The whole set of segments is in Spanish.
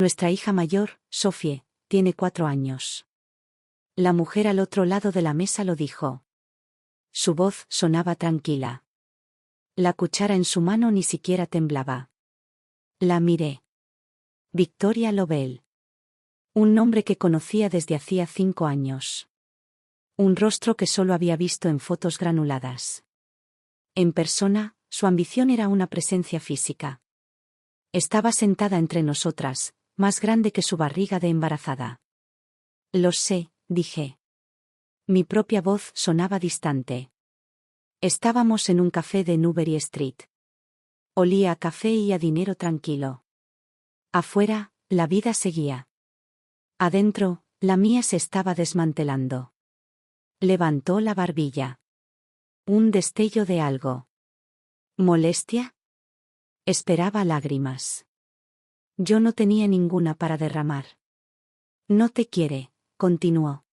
Nuestra hija mayor, Sophie, tiene 4 años. La mujer al otro lado de la mesa lo dijo. Su voz sonaba tranquila. La cuchara en su mano ni siquiera temblaba. La miré. Victoria Lovell. Un nombre que conocía desde hacía 5 años. Un rostro que solo había visto en fotos granuladas. En persona, su ambición era una presencia física. Estaba sentada entre nosotras, más grande que su barriga de embarazada. Lo sé, dije. Mi propia voz sonaba distante. Estábamos en un café de Newbury Street. Olía a café y a dinero tranquilo. Afuera, la vida seguía. Adentro, la mía se estaba desmantelando. Levantó la barbilla. Un destello de algo. ¿Molestia? Esperaba lágrimas. Yo no tenía ninguna para derramar. No te quiere, continuó.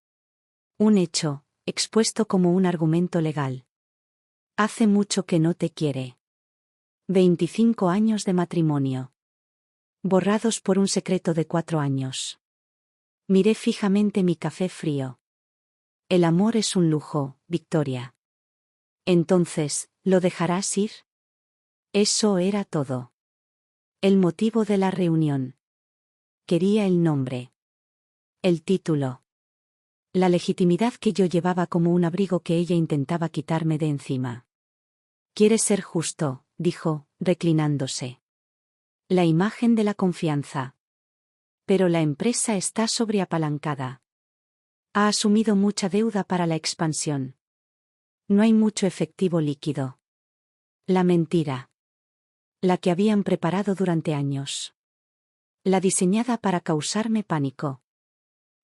Un hecho, expuesto como un argumento legal. Hace mucho que no te quiere. 25 años de matrimonio. Borrados por un secreto de 4 años. Miré fijamente mi café frío. El amor es un lujo, Victoria. Entonces, ¿lo dejarás ir? Eso era todo. El motivo de la reunión. Quería el nombre. El título. La legitimidad que yo llevaba como un abrigo que ella intentaba quitarme de encima. Quieres ser justo, dijo, reclinándose. La imagen de la confianza. Pero la empresa está sobreapalancada. Ha asumido mucha deuda para la expansión. No hay mucho efectivo líquido. La mentira. La que habían preparado durante años. La diseñada para causarme pánico.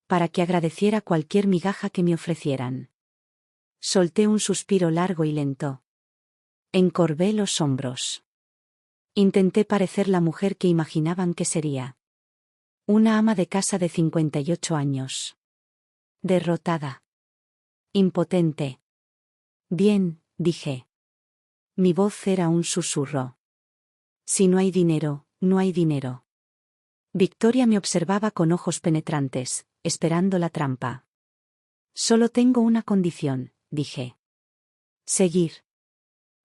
Para que agradeciera cualquier migaja que me ofrecieran. Solté un suspiro largo y lento. Encorvé los hombros. Intenté parecer la mujer que imaginaban que sería. Una ama de casa de 58 años. Derrotada. Impotente. Bien, dije. Mi voz era un susurro. Si no hay dinero, no hay dinero. Victoria me observaba con ojos penetrantes, esperando la trampa. Solo tengo una condición, dije. Seguir.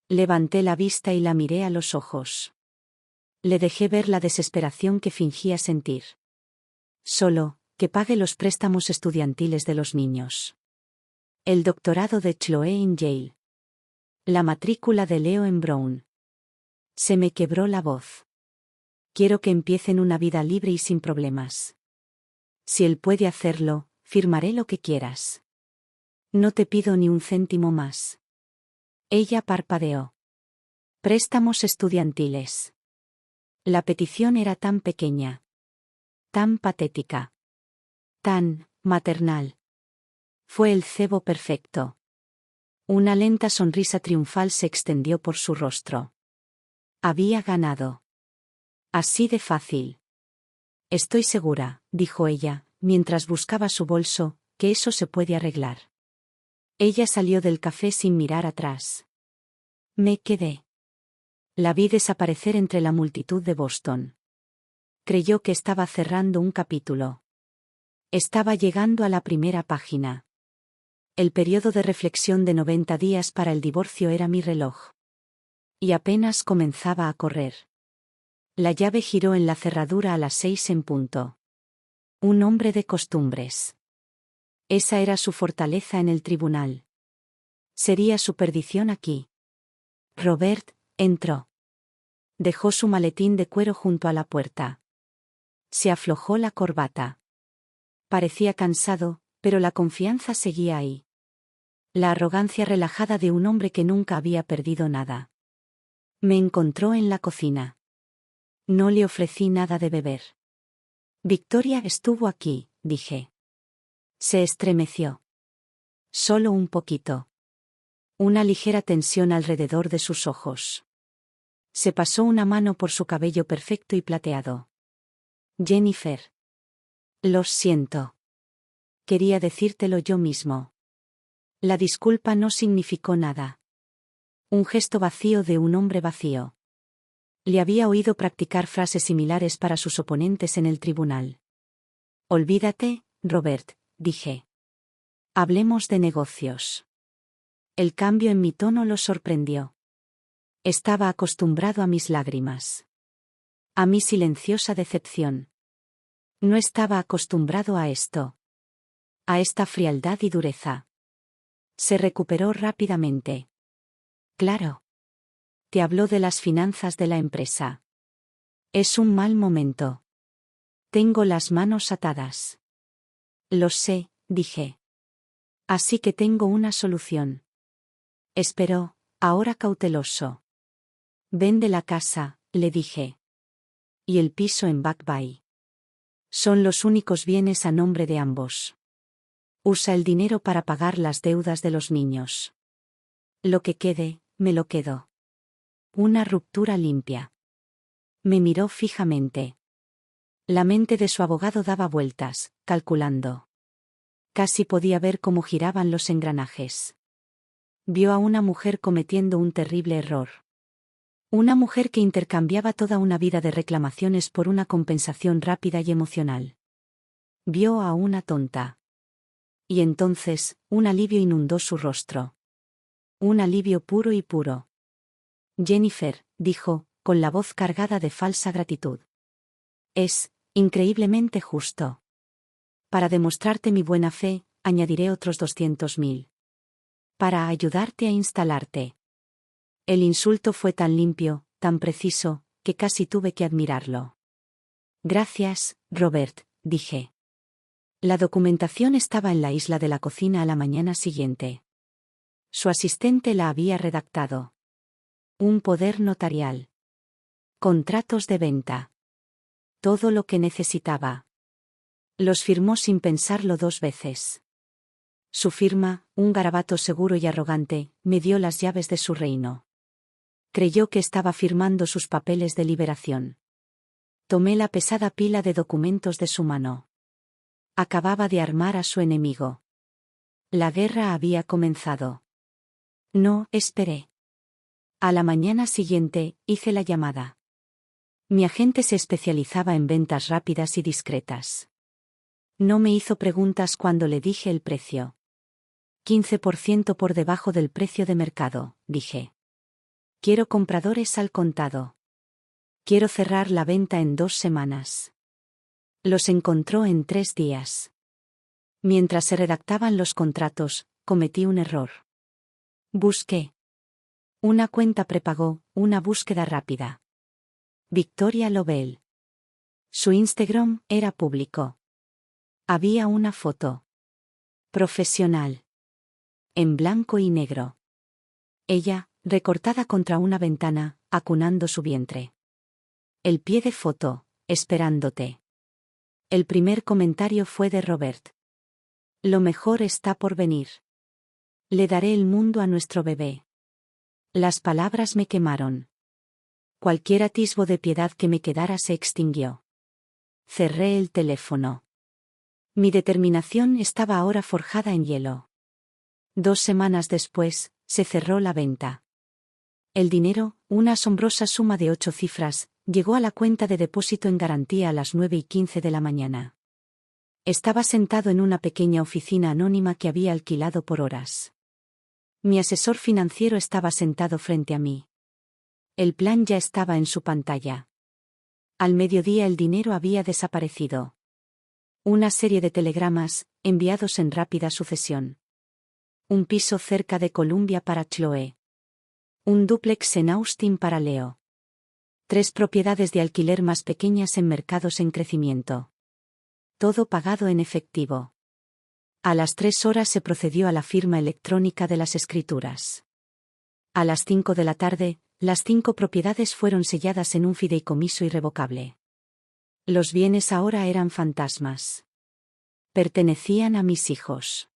Levanté la vista y la miré a los ojos. Le dejé ver la desesperación que fingía sentir. Solo, que pague los préstamos estudiantiles de los niños. El doctorado de Chloe en Yale. La matrícula de Leo en Brown. Se me quebró la voz. Quiero que empiecen una vida libre y sin problemas. Si él puede hacerlo, firmaré lo que quieras. No te pido ni un céntimo más. Ella parpadeó. Préstamos estudiantiles. La petición era tan pequeña. Tan patética. Tan maternal. Fue el cebo perfecto. Una lenta sonrisa triunfal se extendió por su rostro. Había ganado. Así de fácil. Estoy segura, dijo ella, mientras buscaba su bolso, que eso se puede arreglar. Ella salió del café sin mirar atrás. Me quedé. La vi desaparecer entre la multitud de Boston. Creyó que estaba cerrando un capítulo. Estaba llegando a la primera página. El periodo de reflexión de 90 días para el divorcio era mi reloj. Y apenas comenzaba a correr. La llave giró en la cerradura a las 6 en punto. Un hombre de costumbres. Esa era su fortaleza en el tribunal. Sería su perdición aquí. Robert entró. Dejó su maletín de cuero junto a la puerta. Se aflojó la corbata. Parecía cansado, pero la confianza seguía ahí. La arrogancia relajada de un hombre que nunca había perdido nada. Me encontró en la cocina. No le ofrecí nada de beber. Victoria estuvo aquí, dije. Se estremeció. Solo un poquito. Una ligera tensión alrededor de sus ojos. Se pasó una mano por su cabello perfecto y plateado. Jennifer. Lo siento. Quería decírtelo yo mismo. La disculpa no significó nada. Un gesto vacío de un hombre vacío. Le había oído practicar frases similares para sus oponentes en el tribunal. Olvídate, Robert, dije. Hablemos de negocios. El cambio en mi tono lo sorprendió. Estaba acostumbrado a mis lágrimas. A mi silenciosa decepción. No estaba acostumbrado a esto. A esta frialdad y dureza. Se recuperó rápidamente. Claro. Te habló de las finanzas de la empresa. Es un mal momento. Tengo las manos atadas. Lo sé, dije. Así que tengo una solución. Esperó, ahora cauteloso. Vende la casa, le dije. Y el piso en Back Bay. Son los únicos bienes a nombre de ambos. Usa el dinero para pagar las deudas de los niños. Lo que quede, me lo quedo. Una ruptura limpia. Me miró fijamente. La mente de su abogado daba vueltas, calculando. Casi podía ver cómo giraban los engranajes. Vio a una mujer cometiendo un terrible error. Una mujer que intercambiaba toda una vida de reclamaciones por una compensación rápida y emocional. Vio a una tonta. Y entonces, un alivio inundó su rostro. Un alivio puro y puro. Jennifer, dijo, con la voz cargada de falsa gratitud. Es, increíblemente justo. Para demostrarte mi buena fe, añadiré otros 200.000. Para ayudarte a instalarte. El insulto fue tan limpio, tan preciso, que casi tuve que admirarlo. Gracias, Robert, dije. La documentación estaba en la isla de la cocina a la mañana siguiente. Su asistente la había redactado. Un poder notarial. Contratos de venta. Todo lo que necesitaba. Los firmó sin pensarlo 2 veces. Su firma, un garabato seguro y arrogante, me dio las llaves de su reino. Creyó que estaba firmando sus papeles de liberación. Tomé la pesada pila de documentos de su mano. Acababa de armar a su enemigo. La guerra había comenzado. No, esperé. A la mañana siguiente, hice la llamada. Mi agente se especializaba en ventas rápidas y discretas. No me hizo preguntas cuando le dije el precio. 15% por debajo del precio de mercado, dije. Quiero compradores al contado. Quiero cerrar la venta en 2 semanas. Los encontró en 3 días. Mientras se redactaban los contratos, cometí un error. Busqué. Una cuenta prepago, una búsqueda rápida. Victoria Lovell. Su Instagram era público. Había una foto. Profesional. En blanco y negro. Ella, recortada contra una ventana, acunando su vientre. El pie de foto, esperándote. El primer comentario fue de Robert. Lo mejor está por venir. Le daré el mundo a nuestro bebé. Las palabras me quemaron. Cualquier atisbo de piedad que me quedara se extinguió. Cerré el teléfono. Mi determinación estaba ahora forjada en hielo. 2 semanas después, se cerró la venta. El dinero, una asombrosa suma de 8 cifras, llegó a la cuenta de depósito en garantía a las 9:15 de la mañana. Estaba sentado en una pequeña oficina anónima que había alquilado por horas. Mi asesor financiero estaba sentado frente a mí. El plan ya estaba en su pantalla. Al mediodía el dinero había desaparecido. Una serie de telegramas, enviados en rápida sucesión. Un piso cerca de Columbia para Chloe. Un dúplex en Austin para Leo. 3 propiedades de alquiler más pequeñas en mercados en crecimiento. Todo pagado en efectivo. A las 3 horas se procedió a la firma electrónica de las escrituras. A las 5 de la tarde, las 5 propiedades fueron selladas en un fideicomiso irrevocable. Los bienes ahora eran fantasmas. Pertenecían a mis hijos.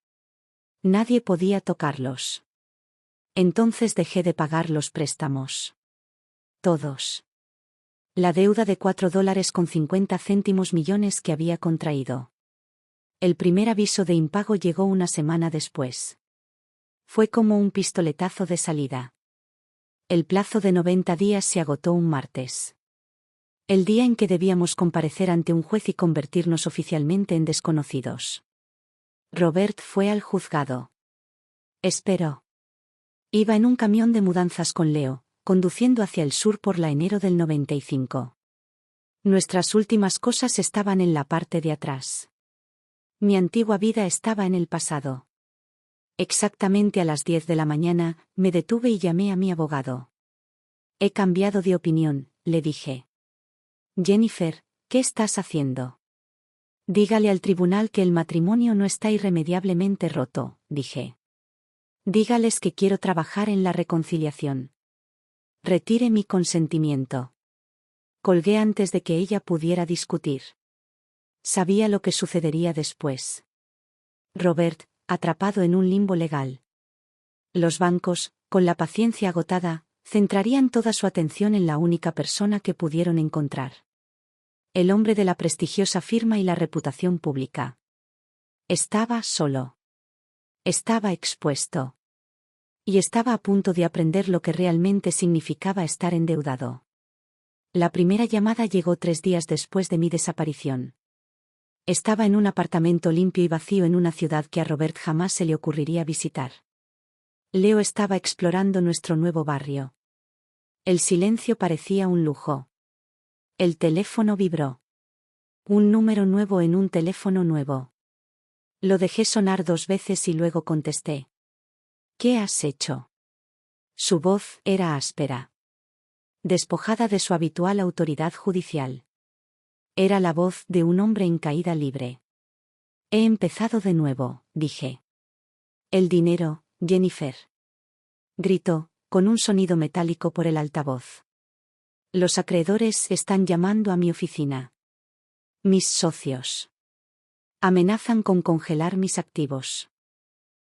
Nadie podía tocarlos. Entonces dejé de pagar los préstamos. Todos. La deuda de $4.50 millones que había contraído. El primer aviso de impago llegó una semana después. Fue como un pistoletazo de salida. El plazo de 90 días se agotó un martes. El día en que debíamos comparecer ante un juez y convertirnos oficialmente en desconocidos. Robert fue al juzgado. Esperó. Iba en un camión de mudanzas con Leo, conduciendo hacia el sur por la enero del 95. Nuestras últimas cosas estaban en la parte de atrás. Mi antigua vida estaba en el pasado. Exactamente a las 10 de la mañana, me detuve y llamé a mi abogado. He cambiado de opinión, le dije. Jennifer, ¿qué estás haciendo? Dígale al tribunal que el matrimonio no está irremediablemente roto, dije. Dígales que quiero trabajar en la reconciliación. Retire mi consentimiento. Colgué antes de que ella pudiera discutir. Sabía lo que sucedería después. Robert, atrapado en un limbo legal. Los bancos, con la paciencia agotada, centrarían toda su atención en la única persona que pudieron encontrar. El hombre de la prestigiosa firma y la reputación pública. Estaba solo. Estaba expuesto. Y estaba a punto de aprender lo que realmente significaba estar endeudado. La primera llamada llegó 3 días después de mi desaparición. Estaba en un apartamento limpio y vacío en una ciudad que a Robert jamás se le ocurriría visitar. Leo estaba explorando nuestro nuevo barrio. El silencio parecía un lujo. El teléfono vibró. Un número nuevo en un teléfono nuevo. Lo dejé sonar 2 veces y luego contesté. ¿Qué has hecho? Su voz era áspera. Despojada de su habitual autoridad judicial. Era la voz de un hombre en caída libre. He empezado de nuevo, dije. El dinero, Jennifer. Gritó, con un sonido metálico por el altavoz. Los acreedores están llamando a mi oficina. Mis socios. Amenazan con congelar mis activos.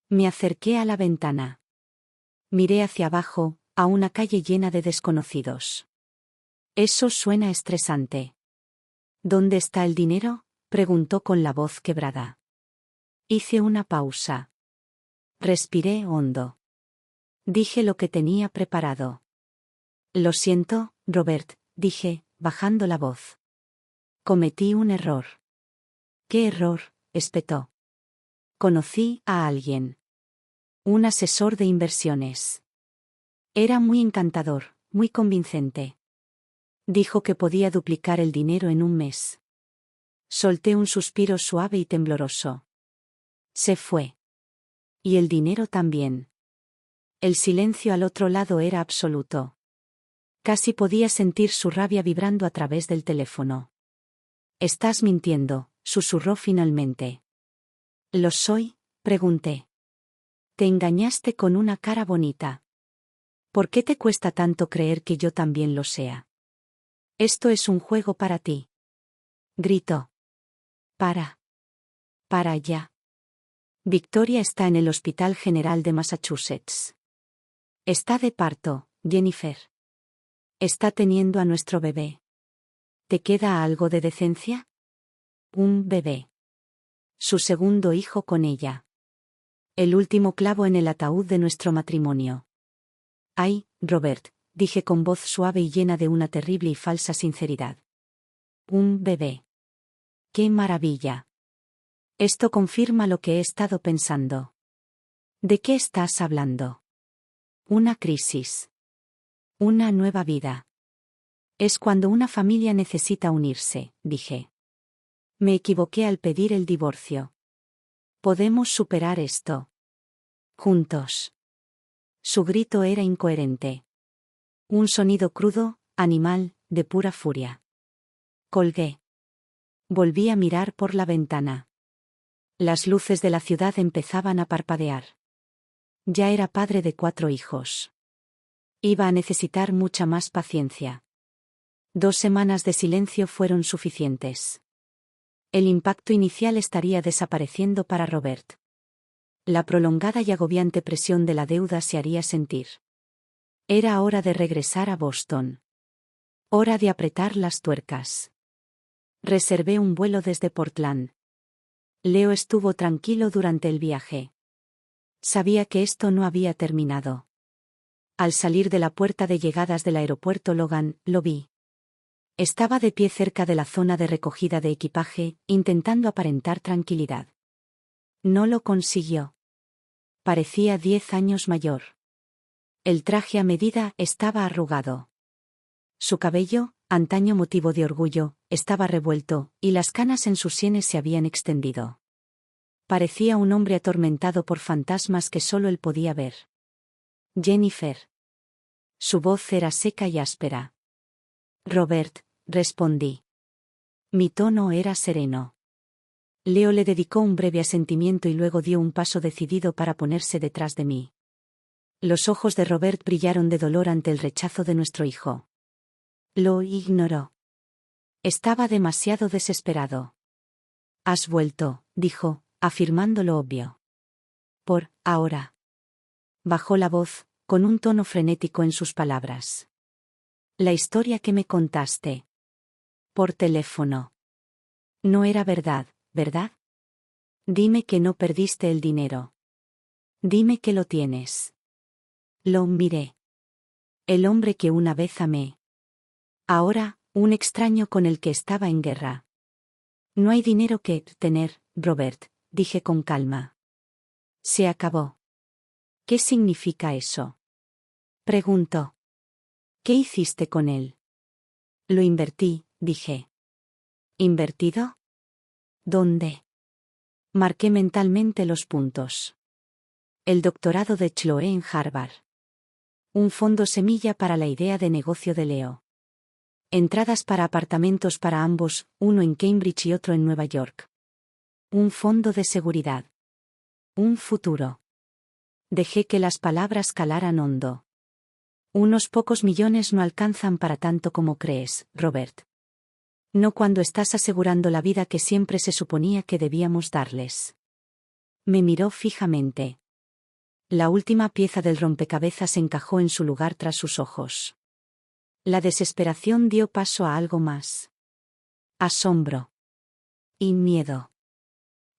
Me acerqué a la ventana. Miré hacia abajo, a una calle llena de desconocidos. Eso suena estresante. ¿Dónde está el dinero?, preguntó con la voz quebrada. Hice una pausa. Respiré hondo. Dije lo que tenía preparado. Lo siento, Robert, dije, bajando la voz. Cometí un error. ¿Qué error?, espetó. Conocí a alguien. Un asesor de inversiones. Era muy encantador, muy convincente. Dijo que podía duplicar el dinero en un mes. Solté un suspiro suave y tembloroso. Se fue. Y el dinero también. El silencio al otro lado era absoluto. Casi podía sentir su rabia vibrando a través del teléfono. Estás mintiendo, susurró finalmente. ¿Lo soy?, pregunté. Te engañaste con una cara bonita. ¿Por qué te cuesta tanto creer que yo también lo sea? Esto es un juego para ti. Gritó. Para ya. Victoria está en el Hospital General de Massachusetts. Está de parto, Jennifer. Está teniendo a nuestro bebé. ¿Te queda algo de decencia? Un bebé. Su segundo hijo con ella. El último clavo en el ataúd de nuestro matrimonio. Ay, Robert, dije con voz suave y llena de una terrible y falsa sinceridad. Un bebé. ¡Qué maravilla! Esto confirma lo que he estado pensando. ¿De qué estás hablando? Una crisis. Una nueva vida. Es cuando una familia necesita unirse, dije. Me equivoqué al pedir el divorcio. Podemos superar esto. Juntos. Su grito era incoherente. Un sonido crudo, animal, de pura furia. Colgué. Volví a mirar por la ventana. Las luces de la ciudad empezaban a parpadear. Ya era padre de 4 hijos. Iba a necesitar mucha más paciencia. 2 semanas de silencio fueron suficientes. El impacto inicial estaría desapareciendo para Robert. La prolongada y agobiante presión de la deuda se haría sentir. Era hora de regresar a Boston. Hora de apretar las tuercas. Reservé un vuelo desde Portland. Leo estuvo tranquilo durante el viaje. Sabía que esto no había terminado. Al salir de la puerta de llegadas del aeropuerto Logan, lo vi. Estaba de pie cerca de la zona de recogida de equipaje, intentando aparentar tranquilidad. No lo consiguió. Parecía 10 años mayor. El traje a medida estaba arrugado. Su cabello, antaño motivo de orgullo, estaba revuelto, y las canas en sus sienes se habían extendido. Parecía un hombre atormentado por fantasmas que solo él podía ver. Jennifer. Su voz era seca y áspera. Robert, respondí. Mi tono era sereno. Leo le dedicó un breve asentimiento y luego dio un paso decidido para ponerse detrás de mí. Los ojos de Robert brillaron de dolor ante el rechazo de nuestro hijo. Lo ignoró. Estaba demasiado desesperado. Has vuelto, dijo, afirmando lo obvio. Por ahora. Bajó la voz, con un tono frenético en sus palabras. La historia que me contaste. Por teléfono. No era verdad, ¿verdad? Dime que no perdiste el dinero. Dime que lo tienes. Lo miré. El hombre que una vez amé. Ahora, un extraño con el que estaba en guerra. No hay dinero que tener, Robert, dije con calma. Se acabó. ¿Qué significa eso? Preguntó. ¿Qué hiciste con él? Lo invertí, dije. ¿Invertido? ¿Dónde? Marqué mentalmente los puntos. El doctorado de Chloe en Harvard. Un fondo semilla para la idea de negocio de Leo. Entradas para apartamentos para ambos, uno en Cambridge y otro en Nueva York. Un fondo de seguridad. Un futuro. Dejé que las palabras calaran hondo. Unos pocos millones no alcanzan para tanto como crees, Robert. No cuando estás asegurando la vida que siempre se suponía que debíamos darles. Me miró fijamente. La última pieza del rompecabezas encajó en su lugar tras sus ojos. La desesperación dio paso a algo más. Asombro. Y miedo.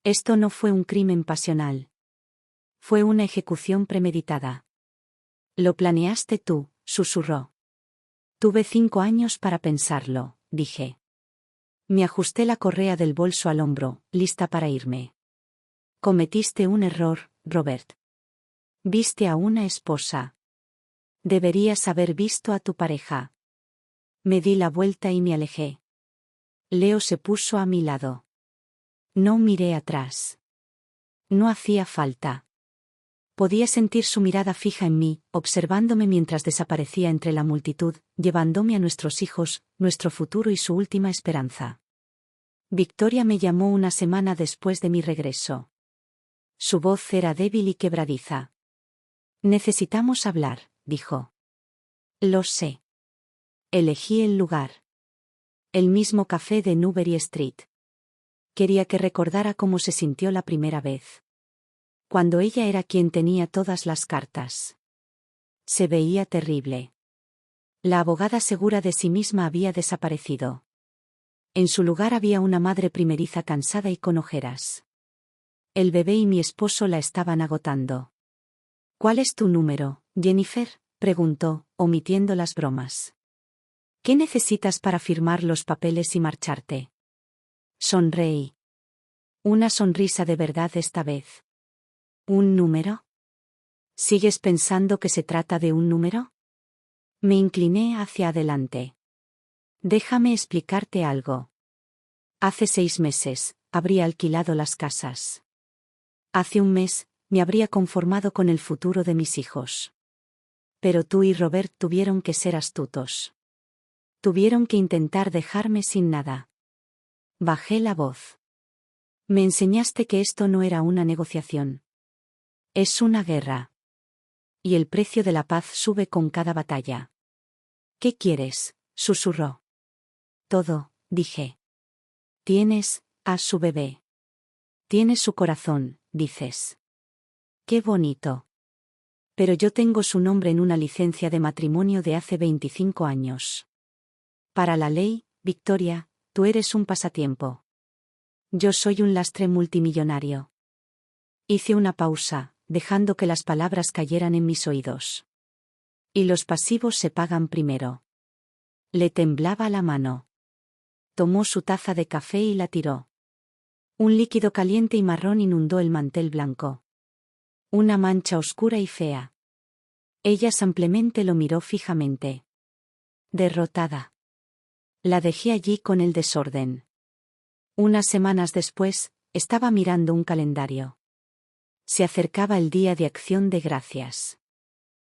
Esto no fue un crimen pasional. Fue una ejecución premeditada. Lo planeaste tú, susurró. Tuve 5 años para pensarlo, dije. Me ajusté la correa del bolso al hombro, lista para irme. Cometiste un error, Robert. Viste a una esposa. Deberías haber visto a tu pareja. Me di la vuelta y me alejé. Leo se puso a mi lado. No miré atrás. No hacía falta. Podía sentir su mirada fija en mí, observándome mientras desaparecía entre la multitud, llevándome a nuestros hijos, nuestro futuro y su última esperanza. Victoria me llamó una semana después de mi regreso. Su voz era débil y quebradiza. Necesitamos hablar, dijo. Lo sé. Elegí el lugar. El mismo café de Newbury Street. Quería que recordara cómo se sintió la primera vez. Cuando ella era quien tenía todas las cartas. Se veía terrible. La abogada segura de sí misma había desaparecido. En su lugar había una madre primeriza cansada y con ojeras. El bebé y mi esposo la estaban agotando. ¿Cuál es tu número, Jennifer?, preguntó, omitiendo las bromas. ¿Qué necesitas para firmar los papeles y marcharte? Sonreí. Una sonrisa de verdad esta vez. ¿Un número? ¿Sigues pensando que se trata de un número? Me incliné hacia adelante. Déjame explicarte algo. Hace 6 meses, habría alquilado las casas. Hace un mes, me habría conformado con el futuro de mis hijos. Pero tú y Robert tuvieron que ser astutos. Tuvieron que intentar dejarme sin nada. Bajé la voz. Me enseñaste que esto no era una negociación. Es una guerra. Y el precio de la paz sube con cada batalla. ¿Qué quieres?, susurró. Todo, dije. Tienes a su bebé. Tienes su corazón, dices. Qué bonito. Pero yo tengo su nombre en una licencia de matrimonio de hace 25 años. Para la ley, Victoria, tú eres un pasatiempo. Yo soy un lastre multimillonario. Hice una pausa, dejando que las palabras cayeran en mis oídos. Y los pasivos se pagan primero. Le temblaba la mano. Tomó su taza de café y la tiró. Un líquido caliente y marrón inundó el mantel blanco. Una mancha oscura y fea. Ella simplemente lo miró fijamente. Derrotada. La dejé allí con el desorden. Unas semanas después, estaba mirando un calendario. Se acercaba el Día de Acción de Gracias.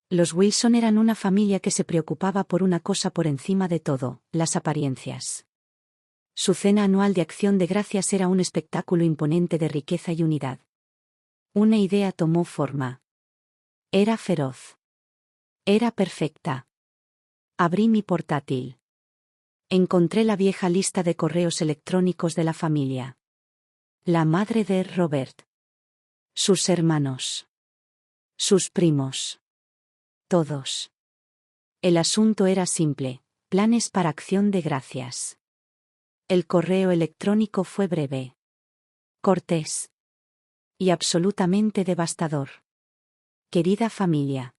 Los Wilson eran una familia que se preocupaba por una cosa por encima de todo, las apariencias. Su cena anual de Acción de Gracias era un espectáculo imponente de riqueza y unidad. Una idea tomó forma. Era feroz. Era perfecta. Abrí mi portátil. Encontré la vieja lista de correos electrónicos de la familia. La madre de Robert. Sus hermanos. Sus primos. Todos. El asunto era simple: planes para Acción de Gracias. El correo electrónico fue breve, cortés y absolutamente devastador. Querida familia.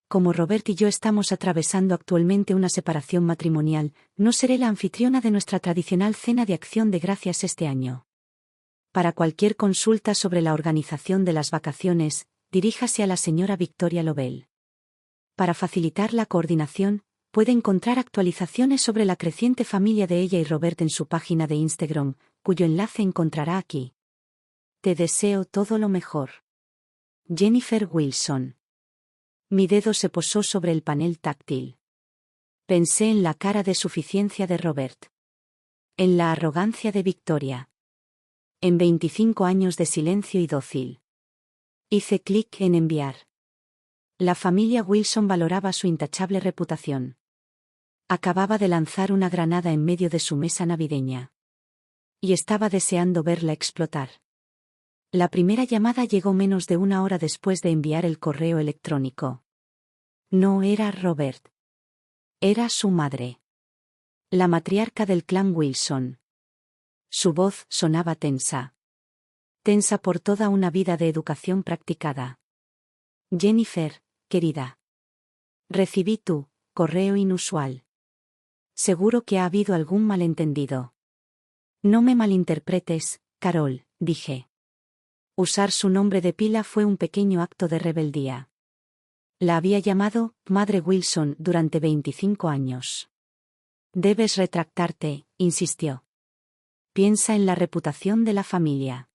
Como Robert y yo estamos atravesando actualmente una separación matrimonial, no seré la anfitriona de nuestra tradicional cena de Acción de Gracias este año. Para cualquier consulta sobre la organización de las vacaciones, diríjase a la señora Victoria Lovell. Para facilitar la coordinación, puede encontrar actualizaciones sobre la creciente familia de ella y Robert en su página de Instagram, cuyo enlace encontrará aquí. Te deseo todo lo mejor. Jennifer Wilson. Mi dedo se posó sobre el panel táctil. Pensé en la cara de suficiencia de Robert. En la arrogancia de Victoria. En 25 años de silencio y dócil. Hice clic en enviar. La familia Wilson valoraba su intachable reputación. Acababa de lanzar una granada en medio de su mesa navideña. Y estaba deseando verla explotar. La primera llamada llegó menos de una hora después de enviar el correo electrónico. No era Robert. Era su madre. La matriarca del clan Wilson. Su voz sonaba tensa. Tensa por toda una vida de educación practicada. Jennifer, querida. Recibí tu correo inusual. Seguro que ha habido algún malentendido. No me malinterpretes, Carol, dije. Usar su nombre de pila fue un pequeño acto de rebeldía. La había llamado Madre Wilson durante 25 años. Debes retractarte, insistió. Piensa en la reputación de la familia.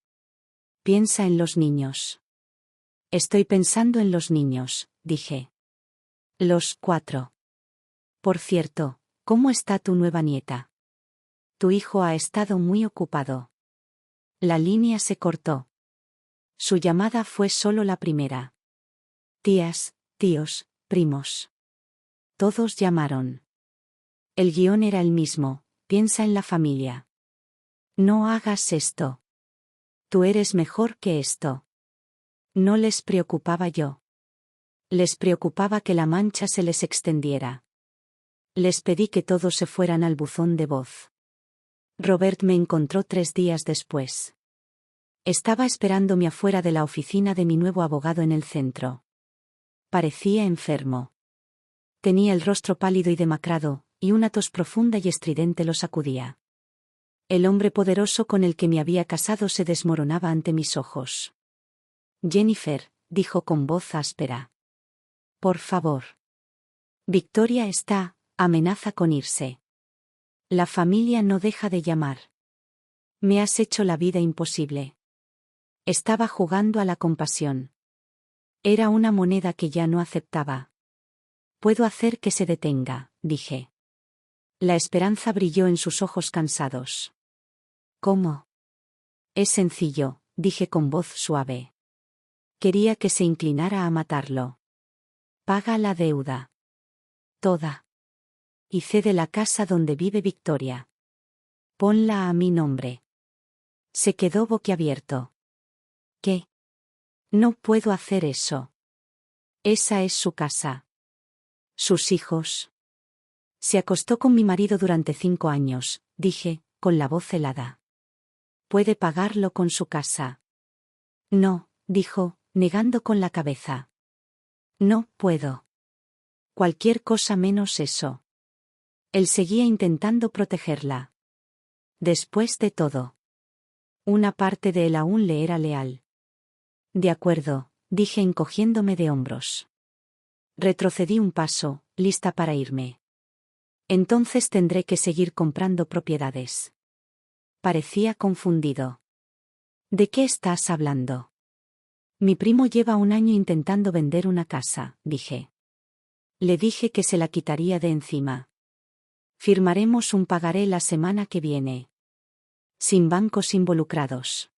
Piensa en los niños. Estoy pensando en los niños, dije. Los 4. Por cierto, ¿cómo está tu nueva nieta? Tu hijo ha estado muy ocupado. La línea se cortó. Su llamada fue solo la primera. Tías, tíos, primos. Todos llamaron. El guión era el mismo: piensa en la familia. No hagas esto. Tú eres mejor que esto. No les preocupaba yo. Les preocupaba que la mancha se les extendiera. Les pedí que todos se fueran al buzón de voz. Robert me encontró 3 días después. Estaba esperándome afuera de la oficina de mi nuevo abogado en el centro. Parecía enfermo. Tenía el rostro pálido y demacrado, y una tos profunda y estridente lo sacudía. El hombre poderoso con el que me había casado se desmoronaba ante mis ojos. Jennifer, dijo con voz áspera. Por favor. Victoria está, amenaza con irse. La familia no deja de llamar. Me has hecho la vida imposible. Estaba jugando a la compasión. Era una moneda que ya no aceptaba. Puedo hacer que se detenga, dije. La esperanza brilló en sus ojos cansados. ¿Cómo? Es sencillo, dije con voz suave. Quería que se inclinara a matarlo. Paga la deuda. Toda. Y cede la casa donde vive Victoria. Ponla a mi nombre. Se quedó boquiabierto. ¿Qué? No puedo hacer eso. Esa es su casa. Sus hijos. Se acostó con mi marido durante 5 años, dije, con la voz helada. Puede pagarlo con su casa. No, dijo, negando con la cabeza. No puedo. Cualquier cosa menos eso. Él seguía intentando protegerla. Después de todo, una parte de él aún le era leal. De acuerdo, dije encogiéndome de hombros. Retrocedí un paso, lista para irme. Entonces tendré que seguir comprando propiedades. Parecía confundido. ¿De qué estás hablando? Mi primo lleva un año intentando vender una casa, dije. Le dije que se la quitaría de encima. Firmaremos un pagaré la semana que viene. Sin bancos involucrados.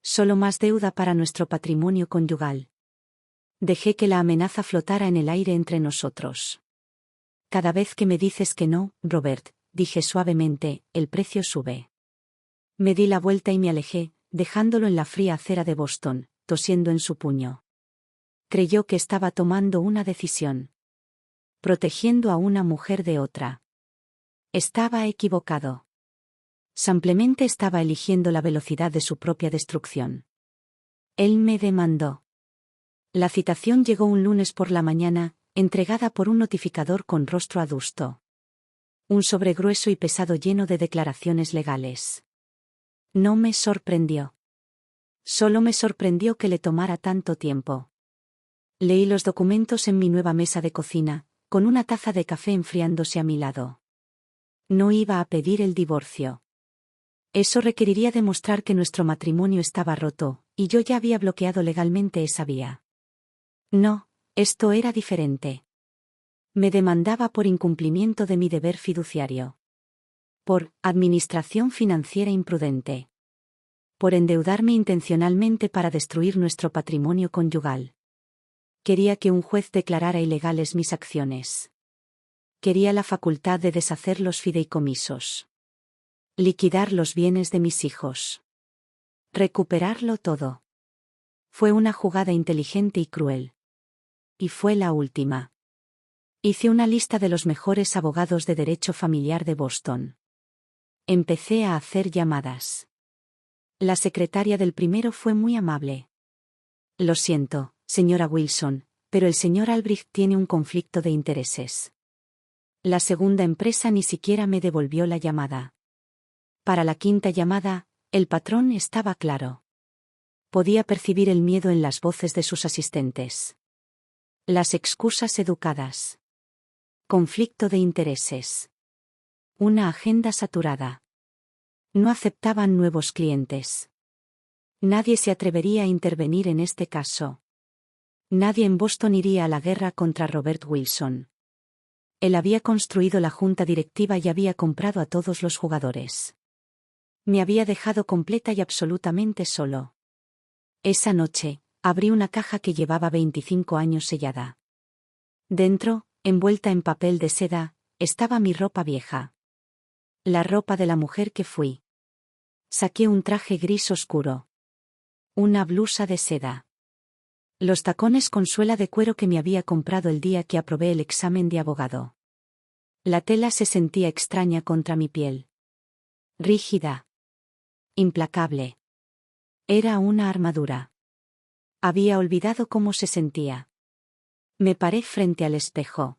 Solo más deuda para nuestro patrimonio conyugal. Dejé que la amenaza flotara en el aire entre nosotros. Cada vez que me dices que no, Robert, dije suavemente, el precio sube. Me di la vuelta y me alejé, dejándolo en la fría acera de Boston, tosiendo en su puño. Creyó que estaba tomando una decisión. Protegiendo a una mujer de otra. Estaba equivocado. Simplemente estaba eligiendo la velocidad de su propia destrucción. Él me demandó. La citación llegó un lunes por la mañana, entregada por un notificador con rostro adusto. Un sobre grueso y pesado lleno de declaraciones legales. No me sorprendió. Solo me sorprendió que le tomara tanto tiempo. Leí los documentos en mi nueva mesa de cocina, con una taza de café enfriándose a mi lado. No iba a pedir el divorcio. Eso requeriría demostrar que nuestro matrimonio estaba roto, y yo ya había bloqueado legalmente esa vía. No, esto era diferente. Me demandaba por incumplimiento de mi deber fiduciario. Por administración financiera imprudente. Por endeudarme intencionalmente para destruir nuestro patrimonio conyugal. Quería que un juez declarara ilegales mis acciones. Quería la facultad de deshacer los fideicomisos. Liquidar los bienes de mis hijos. Recuperarlo todo. Fue una jugada inteligente y cruel. Y fue la última. Hice una lista de los mejores abogados de derecho familiar de Boston. Empecé a hacer llamadas. La secretaria del primero fue muy amable. Lo siento, señora Wilson, pero el señor Albrecht tiene un conflicto de intereses. La segunda empresa ni siquiera me devolvió la llamada. Para la quinta llamada, el patrón estaba claro. Podía percibir el miedo en las voces de sus asistentes. Las excusas educadas. Conflicto de intereses. Una agenda saturada. No aceptaban nuevos clientes. Nadie se atrevería a intervenir en este caso. Nadie en Boston iría a la guerra contra Robert Wilson. Él había construido la junta directiva y había comprado a todos los jugadores. Me había dejado completa y absolutamente solo. Esa noche, abrí una caja que llevaba 25 años sellada. Dentro, envuelta en papel de seda, estaba mi ropa vieja. La ropa de la mujer que fui. Saqué un traje gris oscuro. Una blusa de seda. Los tacones con suela de cuero que me había comprado el día que aprobé el examen de abogado. La tela se sentía extraña contra mi piel. Rígida. Implacable. Era una armadura. Había olvidado cómo se sentía. Me paré frente al espejo.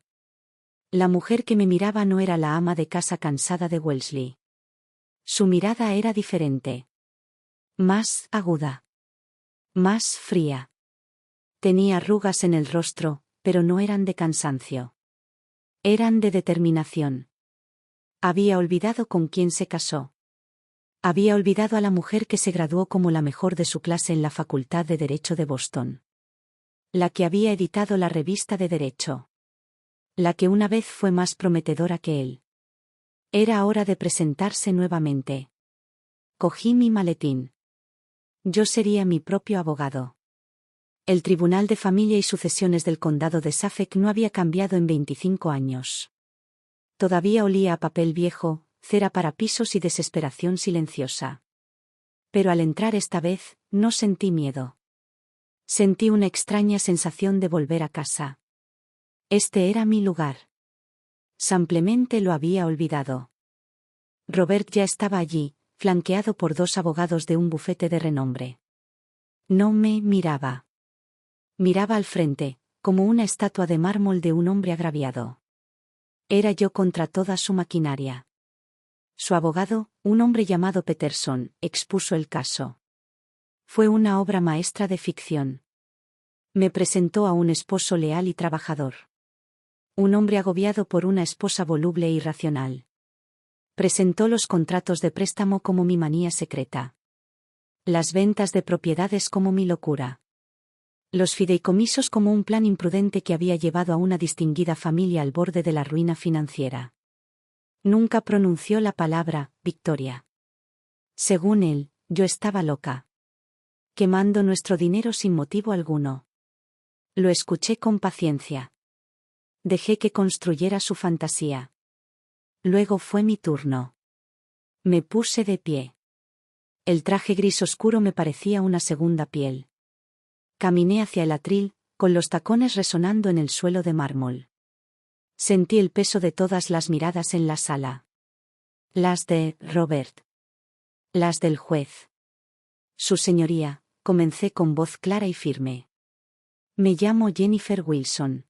La mujer que me miraba no era la ama de casa cansada de Wellesley. Su mirada era diferente. Más aguda. Más fría. Tenía arrugas en el rostro, pero no eran de cansancio. Eran de determinación. Había olvidado con quién se casó. Había olvidado a la mujer que se graduó como la mejor de su clase en la Facultad de Derecho de Boston. La que había editado la revista de Derecho. La que una vez fue más prometedora que él. Era hora de presentarse nuevamente. Cogí mi maletín. Yo sería mi propio abogado. El Tribunal de Familia y Sucesiones del Condado de Suffolk no había cambiado en 25 años. Todavía olía a papel viejo, cera para pisos y desesperación silenciosa. Pero al entrar esta vez, no sentí miedo. Sentí una extraña sensación de volver a casa. Este era mi lugar. Simplemente lo había olvidado. Robert ya estaba allí, flanqueado por dos abogados de un bufete de renombre. No me miraba. Miraba al frente, como una estatua de mármol de un hombre agraviado. Era yo contra toda su maquinaria. Su abogado, un hombre llamado Peterson, expuso el caso. Fue una obra maestra de ficción. Me presentó a un esposo leal y trabajador. Un hombre agobiado por una esposa voluble e irracional. Presentó los contratos de préstamo como mi manía secreta. Las ventas de propiedades como mi locura. Los fideicomisos como un plan imprudente que había llevado a una distinguida familia al borde de la ruina financiera. Nunca pronunció la palabra Victoria. Según él, yo estaba loca. Quemando nuestro dinero sin motivo alguno. Lo escuché con paciencia. Dejé que construyera su fantasía. Luego fue mi turno. Me puse de pie. El traje gris oscuro me parecía una segunda piel. Caminé hacia el atril, con los tacones resonando en el suelo de mármol. Sentí el peso de todas las miradas en la sala. Las de Robert. Las del juez. Su señoría, comencé con voz clara y firme. Me llamo Jennifer Wilson.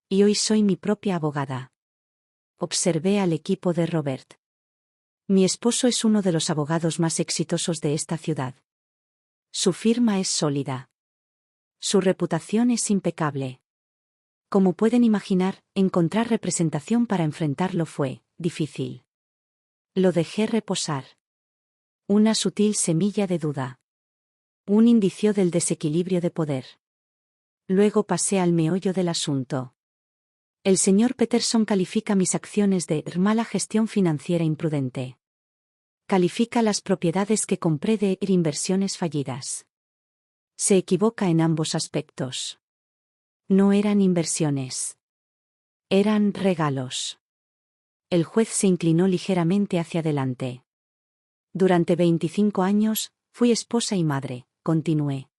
Y hoy soy mi propia abogada. Observé al equipo de Robert. Mi esposo es uno de los abogados más exitosos de esta ciudad. Su firma es sólida. Su reputación es impecable. Como pueden imaginar, encontrar representación para enfrentarlo fue difícil. Lo dejé reposar. Una sutil semilla de duda. Un indicio del desequilibrio de poder. Luego pasé al meollo del asunto. El señor Peterson califica mis acciones de mala gestión financiera imprudente. Califica las propiedades que compré de inversiones fallidas. Se equivoca en ambos aspectos. No eran inversiones. Eran regalos. El juez se inclinó ligeramente hacia adelante. Durante 25 años, fui esposa y madre, continué.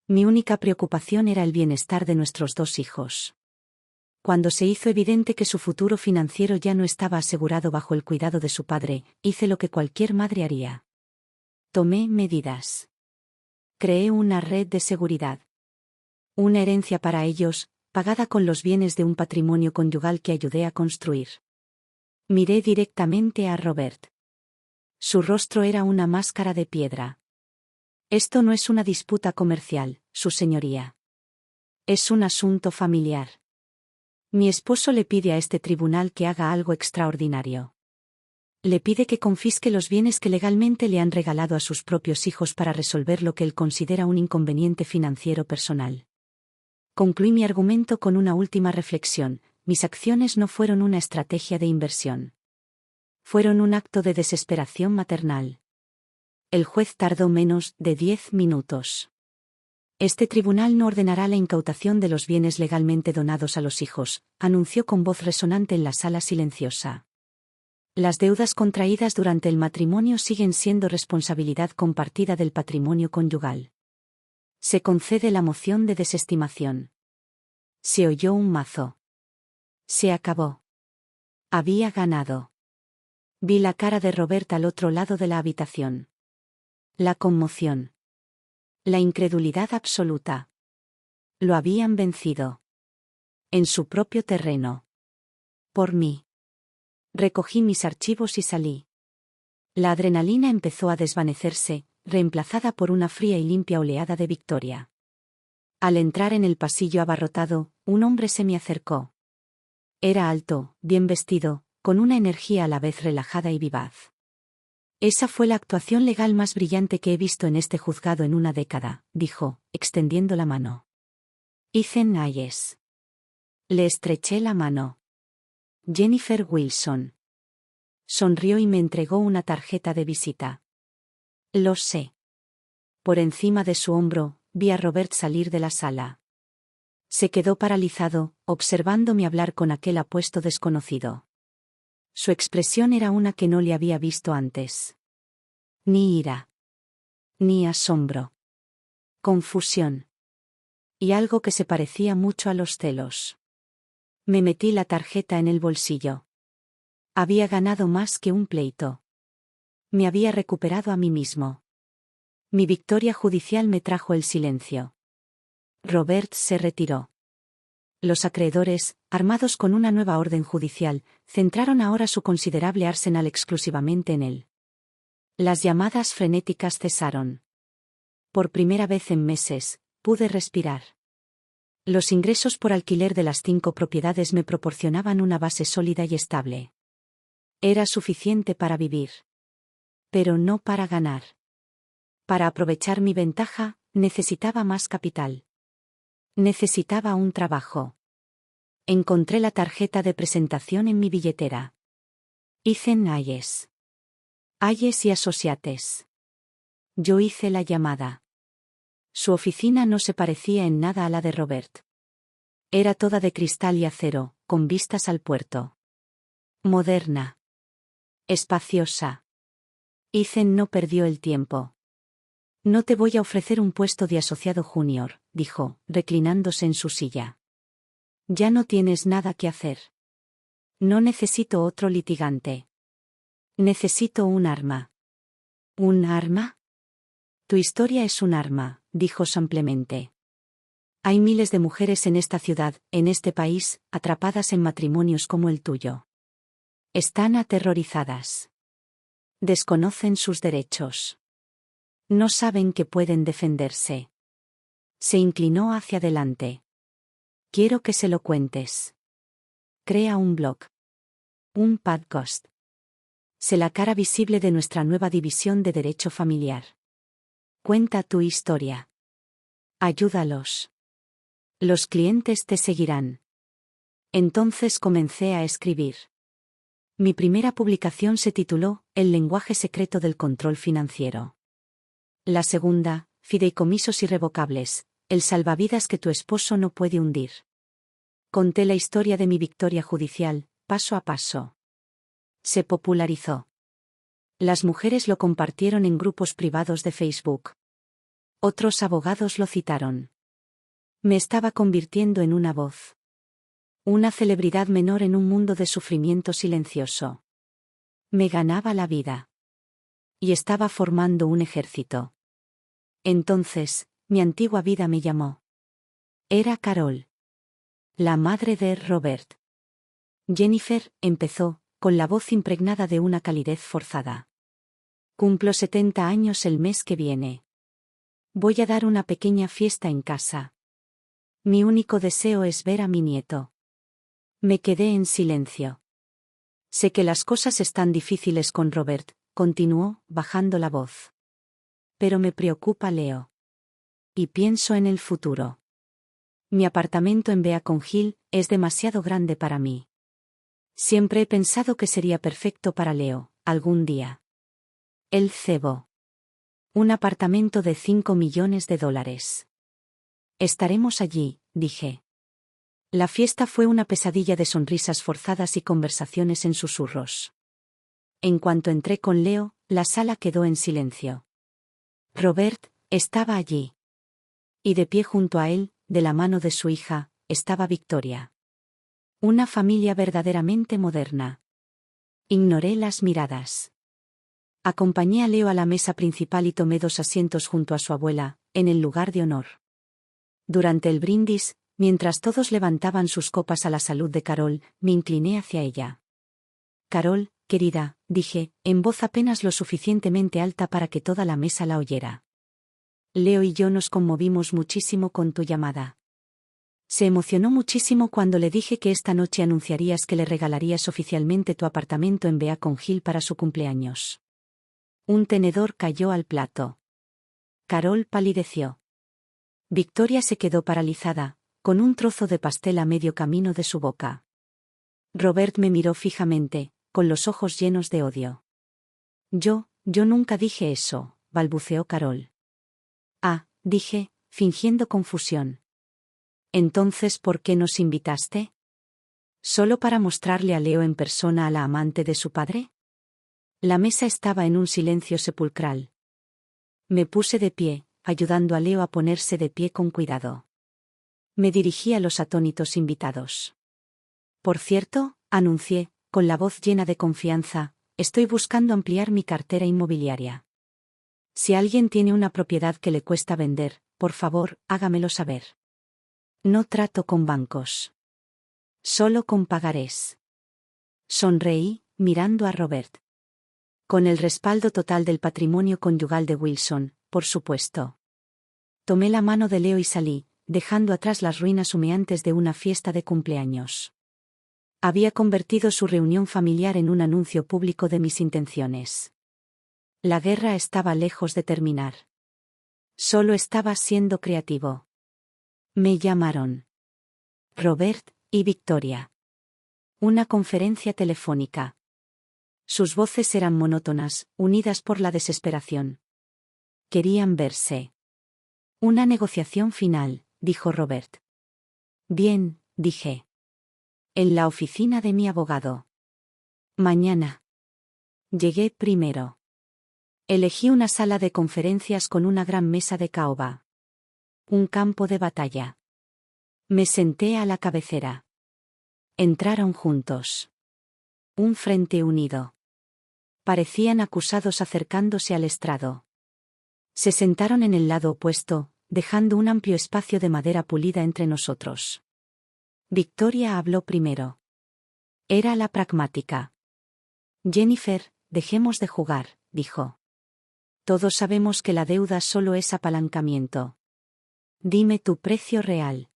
Mi única preocupación era el bienestar de nuestros 2 hijos. Cuando se hizo evidente que su futuro financiero ya no estaba asegurado bajo el cuidado de su padre, hice lo que cualquier madre haría. Tomé medidas. Creé una red de seguridad. Una herencia para ellos, pagada con los bienes de un patrimonio conyugal que ayudé a construir. Miré directamente a Robert. Su rostro era una máscara de piedra. Esto no es una disputa comercial, su señoría. Es un asunto familiar. Mi esposo le pide a este tribunal que haga algo extraordinario. Le pide que confisque los bienes que legalmente le han regalado a sus propios hijos para resolver lo que él considera un inconveniente financiero personal. Concluí mi argumento con una última reflexión: mis acciones no fueron una estrategia de inversión. Fueron un acto de desesperación maternal. El juez tardó menos de 10 minutos. Este tribunal no ordenará la incautación de los bienes legalmente donados a los hijos, anunció con voz resonante en la sala silenciosa. Las deudas contraídas durante el matrimonio siguen siendo responsabilidad compartida del patrimonio conyugal. Se concede la moción de desestimación. Se oyó un mazo. Se acabó. Había ganado. Vi la cara de Robert al otro lado de la habitación. La conmoción. La incredulidad absoluta. Lo habían vencido. En su propio terreno. Por mí. Recogí mis archivos y salí. La adrenalina empezó a desvanecerse, reemplazada por una fría y limpia oleada de victoria. Al entrar en el pasillo abarrotado, un hombre se me acercó. Era alto, bien vestido, con una energía a la vez relajada y vivaz. Esa fue la actuación legal más brillante que he visto en este juzgado en una década, dijo, extendiendo la mano. Ethan Hayes. Le estreché la mano. Jennifer Wilson. Sonrió y me entregó una tarjeta de visita. Lo sé. Por encima de su hombro, vi a Robert salir de la sala. Se quedó paralizado, observándome hablar con aquel apuesto desconocido. Su expresión era una que no le había visto antes. Ni ira. Ni asombro. Confusión. Y algo que se parecía mucho a los celos. Me metí la tarjeta en el bolsillo. Había ganado más que un pleito. Me había recuperado a mí mismo. Mi victoria judicial me trajo el silencio. Robert se retiró. Los acreedores, armados con una nueva orden judicial, centraron ahora su considerable arsenal exclusivamente en él. Las llamadas frenéticas cesaron. Por primera vez en meses, pude respirar. Los ingresos por alquiler de las 5 propiedades me proporcionaban una base sólida y estable. Era suficiente para vivir. Pero no para ganar. Para aprovechar mi ventaja, necesitaba más capital. Necesitaba un trabajo. Encontré la tarjeta de presentación en mi billetera. Ethan Hayes. Hayes y Associates. Yo hice la llamada. Su oficina no se parecía en nada a la de Robert. Era toda de cristal y acero, con vistas al puerto. Moderna. Espaciosa. Ethan no perdió el tiempo. No te voy a ofrecer un puesto de asociado junior, dijo, reclinándose en su silla. Ya no tienes nada que hacer. No necesito otro litigante. Necesito un arma. ¿Un arma? Tu historia es un arma, dijo simplemente. Hay miles de mujeres en esta ciudad, en este país, atrapadas en matrimonios como el tuyo. Están aterrorizadas. Desconocen sus derechos. No saben que pueden defenderse. Se inclinó hacia adelante. Quiero que se lo cuentes. Crea un blog. Un podcast. Sé la cara visible de nuestra nueva división de derecho familiar. Cuenta tu historia. Ayúdalos. Los clientes te seguirán. Entonces comencé a escribir. Mi primera publicación se tituló El lenguaje secreto del control financiero. La segunda, Fideicomisos irrevocables, el salvavidas que tu esposo no puede hundir. Conté la historia de mi victoria judicial, paso a paso. Se popularizó. Las mujeres lo compartieron en grupos privados de Facebook. Otros abogados lo citaron. Me estaba convirtiendo en una voz. Una celebridad menor en un mundo de sufrimiento silencioso. Me ganaba la vida. Y estaba formando un ejército. Entonces, mi antigua vida me llamó. Era Carol. La madre de Robert. Jennifer, empezó, con la voz impregnada de una calidez forzada. Cumplo 70 años el mes que viene. Voy a dar una pequeña fiesta en casa. Mi único deseo es ver a mi nieto. Me quedé en silencio. Sé que las cosas están difíciles con Robert, continuó, bajando la voz. Pero me preocupa Leo. Y pienso en el futuro. Mi apartamento en Beacon Hill es demasiado grande para mí. Siempre he pensado que sería perfecto para Leo, algún día. Él cebó. Un apartamento de $5 millones. Estaremos allí, dije. La fiesta fue una pesadilla de sonrisas forzadas y conversaciones en susurros. En cuanto entré con Leo, la sala quedó en silencio. Robert estaba allí. Y de pie junto a él, de la mano de su hija, estaba Victoria. Una familia verdaderamente moderna. Ignoré las miradas. Acompañé a Leo a la mesa principal y tomé 2 asientos junto a su abuela, en el lugar de honor. Durante el brindis, mientras todos levantaban sus copas a la salud de Carol, me incliné hacia ella. Carol, querida, dije, en voz apenas lo suficientemente alta para que toda la mesa la oyera. Leo y yo nos conmovimos muchísimo con tu llamada. Se emocionó muchísimo cuando le dije que esta noche anunciarías que le regalarías oficialmente tu apartamento en Beacon Hill para su cumpleaños. Un tenedor cayó al plato. Carol palideció. Victoria se quedó paralizada, con un trozo de pastel a medio camino de su boca. Robert me miró fijamente, con los ojos llenos de odio. Yo nunca dije eso, balbuceó Carol. Ah, dije, fingiendo confusión. Entonces, ¿por qué nos invitaste? ¿Solo para mostrarle a Leo en persona a la amante de su padre? La mesa estaba en un silencio sepulcral. Me puse de pie, ayudando a Leo a ponerse de pie con cuidado. Me dirigí a los atónitos invitados. Por cierto, anuncié, con la voz llena de confianza, estoy buscando ampliar mi cartera inmobiliaria. Si alguien tiene una propiedad que le cuesta vender, por favor, hágamelo saber. No trato con bancos. Solo con pagarés. Sonreí, mirando a Robert. Con el respaldo total del patrimonio conyugal de Wilson, por supuesto. Tomé la mano de Leo y salí, dejando atrás las ruinas humeantes de una fiesta de cumpleaños. Había convertido su reunión familiar en un anuncio público de mis intenciones. La guerra estaba lejos de terminar. Solo estaba siendo creativo. Me llamaron Robert y Victoria. Una conferencia telefónica. Sus voces eran monótonas, unidas por la desesperación. Querían verse. Una negociación final, dijo Robert. Bien, dije. En la oficina de mi abogado. Mañana. Llegué primero. Elegí una sala de conferencias con una gran mesa de caoba. Un campo de batalla. Me senté a la cabecera. Entraron juntos. Un frente unido. Parecían acusados acercándose al estrado. Se sentaron en el lado opuesto, dejando un amplio espacio de madera pulida entre nosotros. Victoria habló primero. Era la pragmática. Jennifer, dejemos de jugar, dijo. Todos sabemos que la deuda solo es apalancamiento. Dime tu precio real.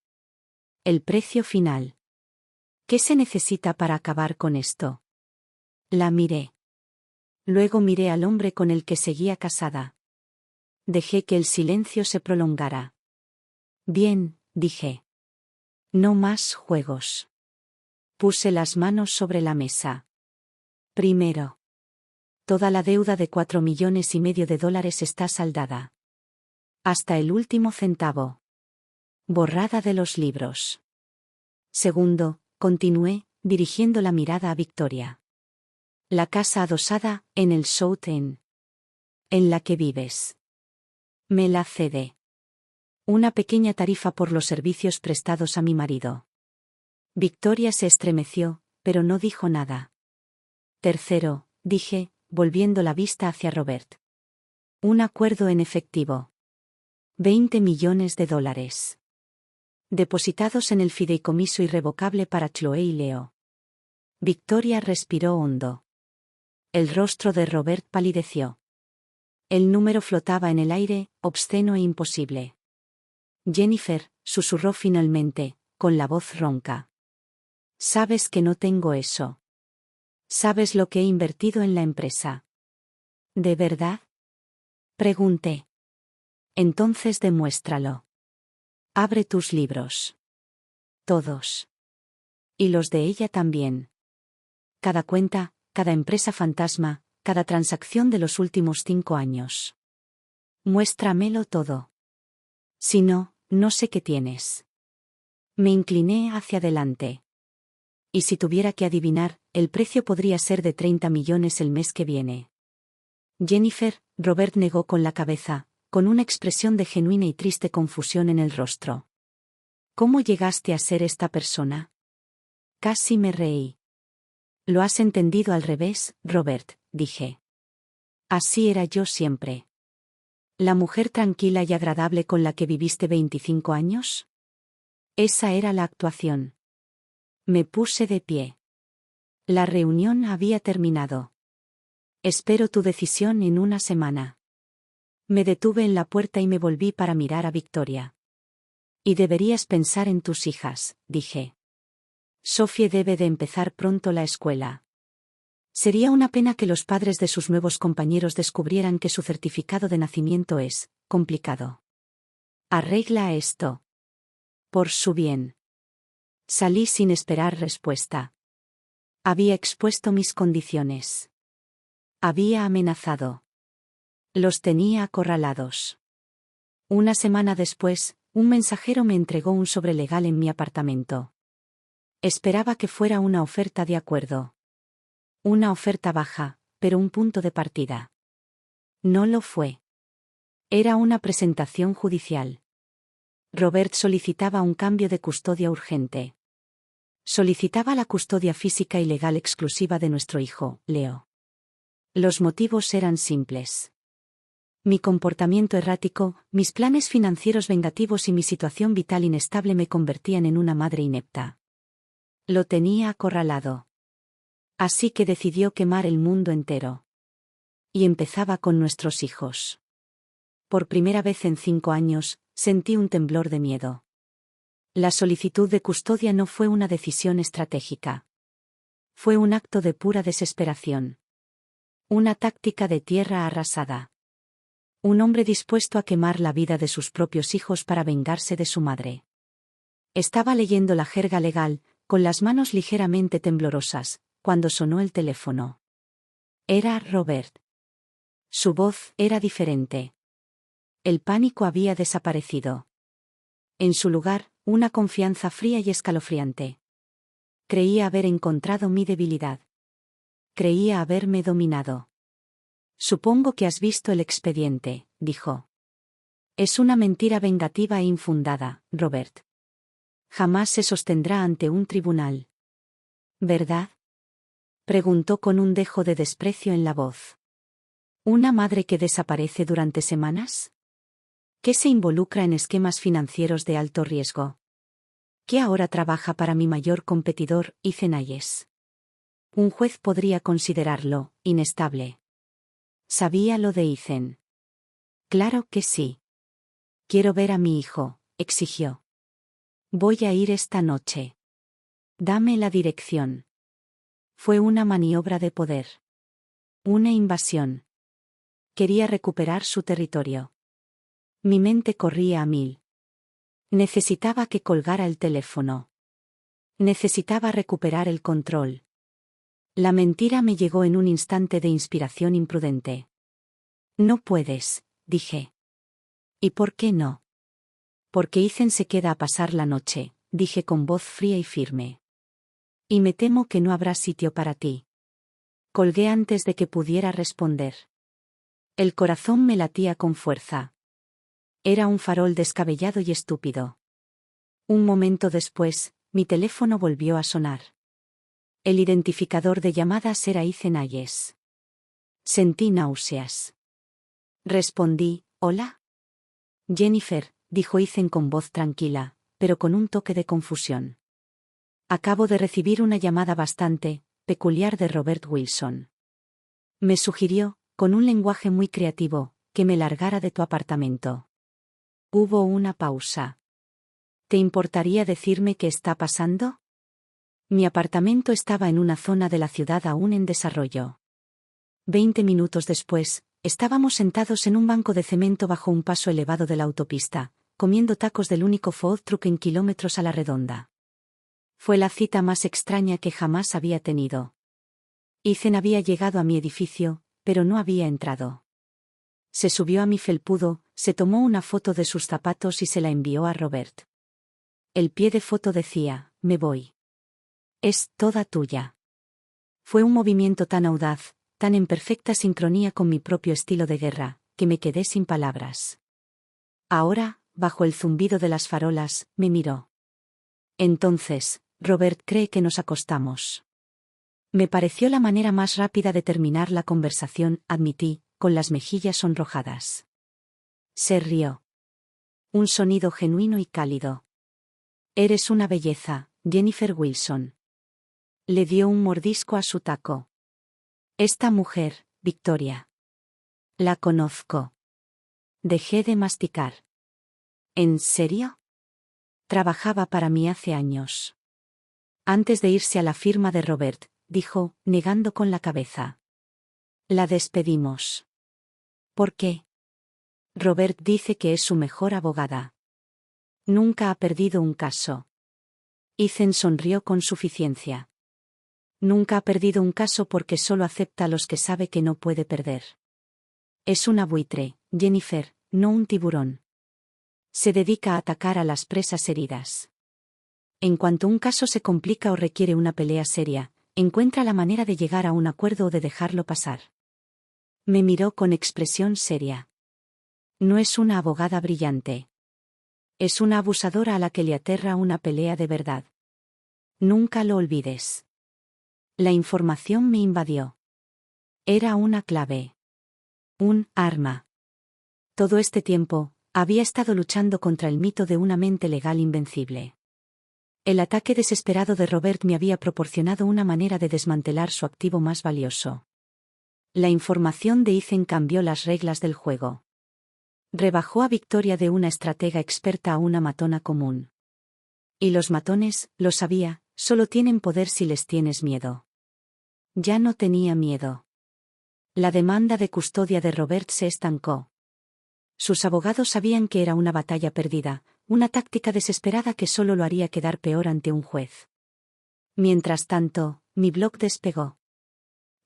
El precio final. ¿Qué se necesita para acabar con esto? La miré. Luego miré al hombre con el que seguía casada. Dejé que el silencio se prolongara. Bien, dije. No más juegos. Puse las manos sobre la mesa. Primero. Toda la deuda de $4,5 millones está saldada. Hasta el último centavo. Borrada de los libros. Segundo, continué, dirigiendo la mirada a Victoria. La casa adosada, en el South End. En la que vives. Me la cede. Una pequeña tarifa por los servicios prestados a mi marido. Victoria se estremeció, pero no dijo nada. Tercero, dije, volviendo la vista hacia Robert. Un acuerdo en efectivo. $20 millones. Depositados en el fideicomiso irrevocable para Chloe y Leo. Victoria respiró hondo. El rostro de Robert palideció. El número flotaba en el aire, obsceno e imposible. Jennifer, susurró finalmente, con la voz ronca. Sabes que no tengo eso. Sabes lo que he invertido en la empresa. ¿De verdad? Pregunté. Entonces demuéstralo. Abre tus libros. Todos. Y los de ella también. Cada cuenta, cada empresa fantasma, cada transacción de los últimos 5 años. Muéstramelo todo. Si no, no sé qué tienes. Me incliné hacia adelante. Y si tuviera que adivinar, el precio podría ser de 30 millones el mes que viene. Jennifer, Robert negó con la cabeza, con una expresión de genuina y triste confusión en el rostro. ¿Cómo llegaste a ser esta persona? Casi me reí. Lo has entendido al revés, Robert, dije. Así era yo siempre. ¿La mujer tranquila y agradable con la que viviste 25 años? Esa era la actuación. Me puse de pie. La reunión había terminado. Espero tu decisión en una semana. Me detuve en la puerta y me volví para mirar a Victoria. Y deberías pensar en tus hijas, dije. Sophie debe de empezar pronto la escuela. Sería una pena que los padres de sus nuevos compañeros descubrieran que su certificado de nacimiento es complicado. Arregla esto. Por su bien. Salí sin esperar respuesta. Había expuesto mis condiciones. Había amenazado. Los tenía acorralados. Una semana después, un mensajero me entregó un sobre legal en mi apartamento. Esperaba que fuera una oferta de acuerdo. Una oferta baja, pero un punto de partida. No lo fue. Era una presentación judicial. Robert solicitaba un cambio de custodia urgente. Solicitaba la custodia física y legal exclusiva de nuestro hijo, Leo. Los motivos eran simples. Mi comportamiento errático, mis planes financieros vengativos y mi situación vital inestable me convertían en una madre inepta. Lo tenía acorralado. Así que decidió quemar el mundo entero. Y empezaba con nuestros hijos. Por primera vez en 5 años, sentí un temblor de miedo. La solicitud de custodia no fue una decisión estratégica. Fue un acto de pura desesperación. Una táctica de tierra arrasada. Un hombre dispuesto a quemar la vida de sus propios hijos para vengarse de su madre. Estaba leyendo la jerga legal, con las manos ligeramente temblorosas, cuando sonó el teléfono. Era Robert. Su voz era diferente. El pánico había desaparecido. En su lugar, una confianza fría y escalofriante. Creía haber encontrado mi debilidad. Creía haberme dominado. Supongo que has visto el expediente, dijo. Es una mentira vengativa e infundada, Robert. Jamás se sostendrá ante un tribunal. ¿Verdad? Preguntó con un dejo de desprecio en la voz. ¿Una madre que desaparece durante semanas? ¿Qué se involucra en esquemas financieros de alto riesgo? ¿Qué ahora trabaja para mi mayor competidor, Ethan Hayes? Un juez podría considerarlo inestable. ¿Sabía lo de Ethan? Claro que sí. Quiero ver a mi hijo, exigió. Voy a ir esta noche. Dame la dirección. Fue una maniobra de poder. Una invasión. Quería recuperar su territorio. Mi mente corría a 1000. Necesitaba que colgara el teléfono. Necesitaba recuperar el control. La mentira me llegó en un instante de inspiración imprudente. No puedes, dije. ¿Y por qué no? Porque Ethan se queda a pasar la noche, dije con voz fría y firme. Y me temo que no habrá sitio para ti. Colgué antes de que pudiera responder. El corazón me latía con fuerza. Era un farol descabellado y estúpido. Un momento después, mi teléfono volvió a sonar. El identificador de llamadas era Ethan Hayes. Sentí náuseas. Respondí, ¿hola? Jennifer, dijo Ethan con voz tranquila, pero con un toque de confusión. Acabo de recibir una llamada bastante peculiar de Robert Wilson. Me sugirió, con un lenguaje muy creativo, que me largara de tu apartamento. Hubo una pausa. ¿Te importaría decirme qué está pasando? Mi apartamento estaba en una zona de la ciudad aún en desarrollo. 20 minutos después, estábamos sentados en un banco de cemento bajo un paso elevado de la autopista, comiendo tacos del único food truck en kilómetros a la redonda. Fue la cita más extraña que jamás había tenido. Ethan había llegado a mi edificio, pero no había entrado. Se subió a mi felpudo, se tomó una foto de sus zapatos y se la envió a Robert. El pie de foto decía, me voy. Es toda tuya. Fue un movimiento tan audaz, tan en perfecta sincronía con mi propio estilo de guerra, que me quedé sin palabras. Ahora, bajo el zumbido de las farolas, me miró. Entonces, Robert cree que nos acostamos. Me pareció la manera más rápida de terminar la conversación, admití, con las mejillas sonrojadas. Se rió. Un sonido genuino y cálido. Eres una belleza, Jennifer Wilson. Le dio un mordisco a su taco. Esta mujer, Victoria. La conozco. Dejé de masticar. ¿En serio? Trabajaba para mí hace años. Antes de irse a la firma de Robert, dijo, negando con la cabeza. La despedimos. ¿Por qué? Robert dice que es su mejor abogada. Nunca ha perdido un caso. Ethan sonrió con suficiencia. Nunca ha perdido un caso porque solo acepta a los que sabe que no puede perder. Es una buitre, Jennifer, no un tiburón. Se dedica a atacar a las presas heridas. En cuanto un caso se complica o requiere una pelea seria, encuentra la manera de llegar a un acuerdo o de dejarlo pasar. Me miró con expresión seria. No es una abogada brillante. Es una abusadora a la que le aterra una pelea de verdad. Nunca lo olvides. La información me invadió. Era una clave. Un arma. Todo este tiempo, había estado luchando contra el mito de una mente legal invencible. El ataque desesperado de Robert me había proporcionado una manera de desmantelar su activo más valioso. La información de Ethan cambió las reglas del juego. Rebajó a Victoria de una estratega experta a una matona común. Y los matones, lo sabía, solo tienen poder si les tienes miedo. Ya no tenía miedo. La demanda de custodia de Robert se estancó. Sus abogados sabían que era una batalla perdida, una táctica desesperada que solo lo haría quedar peor ante un juez. Mientras tanto, mi blog despegó.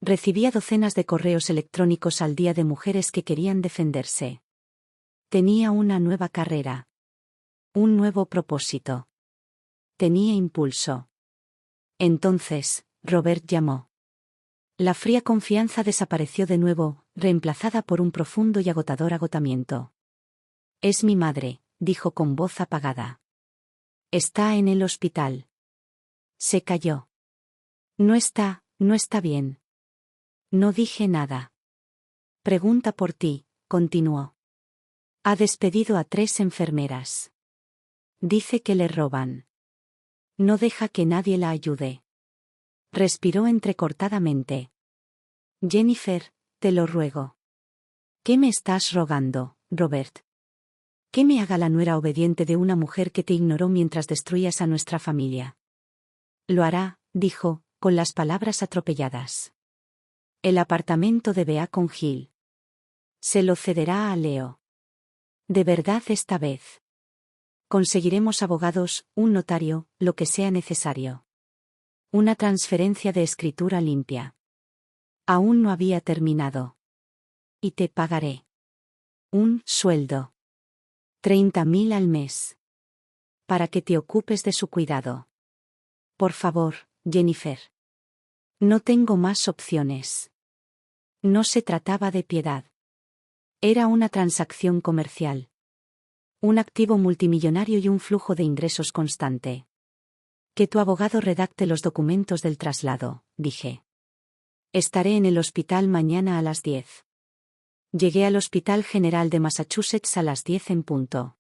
Recibía docenas de correos electrónicos al día de mujeres que querían defenderse. Tenía una nueva carrera. Un nuevo propósito. Tenía impulso. Entonces, Robert llamó. La fría confianza desapareció de nuevo, reemplazada por un profundo y agotador agotamiento. Es mi madre, dijo con voz apagada. Está en el hospital. Se calló. No está bien. No dije nada. Pregunta por ti, continuó. Ha despedido a 3 enfermeras. Dice que le roban. No deja que nadie la ayude. Respiró entrecortadamente. Jennifer, te lo ruego. ¿Qué me estás rogando, Robert? ¿Que me haga la nuera obediente de una mujer que te ignoró mientras destruías a nuestra familia? Lo hará, dijo, con las palabras atropelladas. El apartamento de Beacon Hill. Se lo cederá a Leo. De verdad esta vez. Conseguiremos abogados, un notario, lo que sea necesario. Una transferencia de escritura limpia. Aún no había terminado. Y te pagaré. Un sueldo. 30.000 al mes. Para que te ocupes de su cuidado. Por favor, Jennifer. No tengo más opciones. No se trataba de piedad. Era una transacción comercial. Un activo multimillonario y un flujo de ingresos constante. Que tu abogado redacte los documentos del traslado, dije. Estaré en el hospital mañana a las 10. Llegué al Hospital General de Massachusetts a las 10 en punto.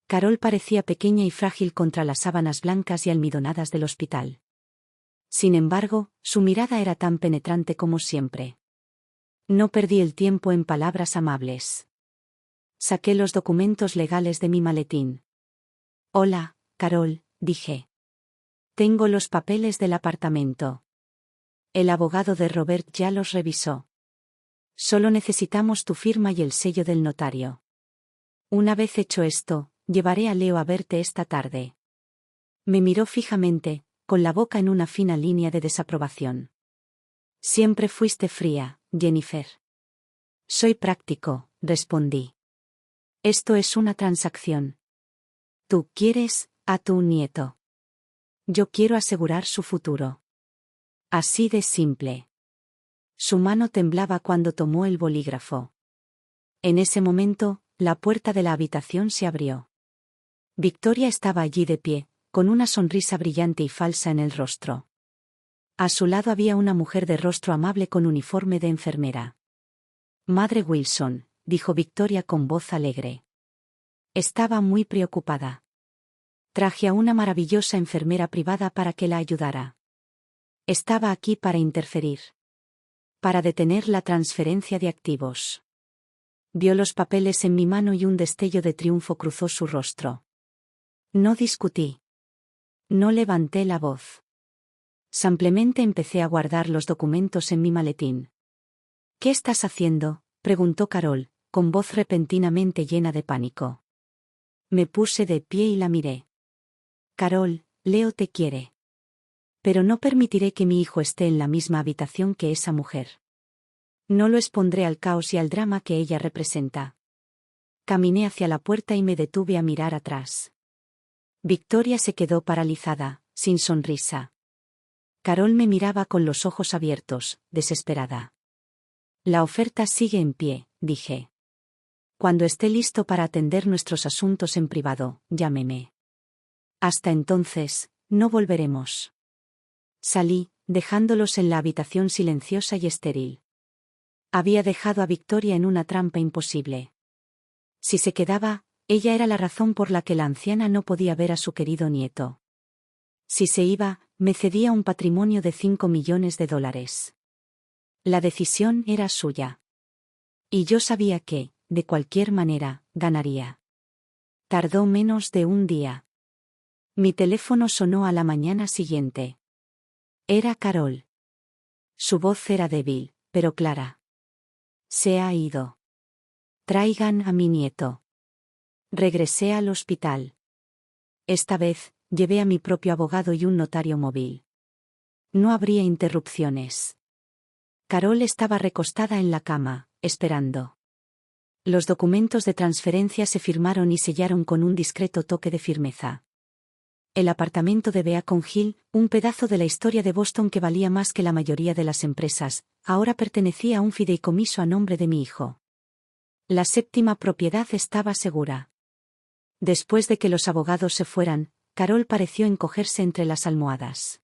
Carol parecía pequeña y frágil contra las sábanas blancas y almidonadas del hospital. Sin embargo, su mirada era tan penetrante como siempre. No perdí el tiempo en palabras amables. Saqué los documentos legales de mi maletín. Hola, Carol, dije. Tengo los papeles del apartamento. El abogado de Robert ya los revisó. Solo necesitamos tu firma y el sello del notario. Una vez hecho esto, llevaré a Leo a verte esta tarde. Me miró fijamente, con la boca en una fina línea de desaprobación. Siempre fuiste fría, Jennifer. Soy práctico, respondí. Esto es una transacción. Tú quieres a tu nieto. Yo quiero asegurar su futuro. Así de simple. Su mano temblaba cuando tomó el bolígrafo. En ese momento, la puerta de la habitación se abrió. Victoria estaba allí de pie, con una sonrisa brillante y falsa en el rostro. A su lado había una mujer de rostro amable con uniforme de enfermera. Madre Wilson, dijo Victoria con voz alegre. Estaba muy preocupada. Traje a una maravillosa enfermera privada para que la ayudara. Estaba aquí para interferir. Para detener la transferencia de activos. Vio los papeles en mi mano y un destello de triunfo cruzó su rostro. No discutí. No levanté la voz. Simplemente empecé a guardar los documentos en mi maletín. ¿Qué estás haciendo?, preguntó Carol, con voz repentinamente llena de pánico. Me puse de pie y la miré. Carol, Leo te quiere. Pero no permitiré que mi hijo esté en la misma habitación que esa mujer. No lo expondré al caos y al drama que ella representa. Caminé hacia la puerta y me detuve a mirar atrás. Victoria se quedó paralizada, sin sonrisa. Carol me miraba con los ojos abiertos, desesperada. La oferta sigue en pie, dije. Cuando esté listo para atender nuestros asuntos en privado, llámeme. Hasta entonces, no volveremos. Salí, dejándolos en la habitación silenciosa y estéril. Había dejado a Victoria en una trampa imposible. Si se quedaba, ella era la razón por la que la anciana no podía ver a su querido nieto. Si se iba, me cedía un patrimonio de $5 millones. La decisión era suya. Y yo sabía que, de cualquier manera, ganaría. Tardó menos de un día. Mi teléfono sonó a la mañana siguiente. Era Carol. Su voz era débil, pero clara. Se ha ido. Traigan a mi nieto. Regresé al hospital. Esta vez, llevé a mi propio abogado y un notario móvil. No habría interrupciones. Carol estaba recostada en la cama, esperando. Los documentos de transferencia se firmaron y sellaron con un discreto toque de firmeza. El apartamento de Beacon Hill, un pedazo de la historia de Boston que valía más que la mayoría de las empresas, ahora pertenecía a un fideicomiso a nombre de mi hijo. La séptima propiedad estaba segura. Después de que los abogados se fueran, Carol pareció encogerse entre las almohadas.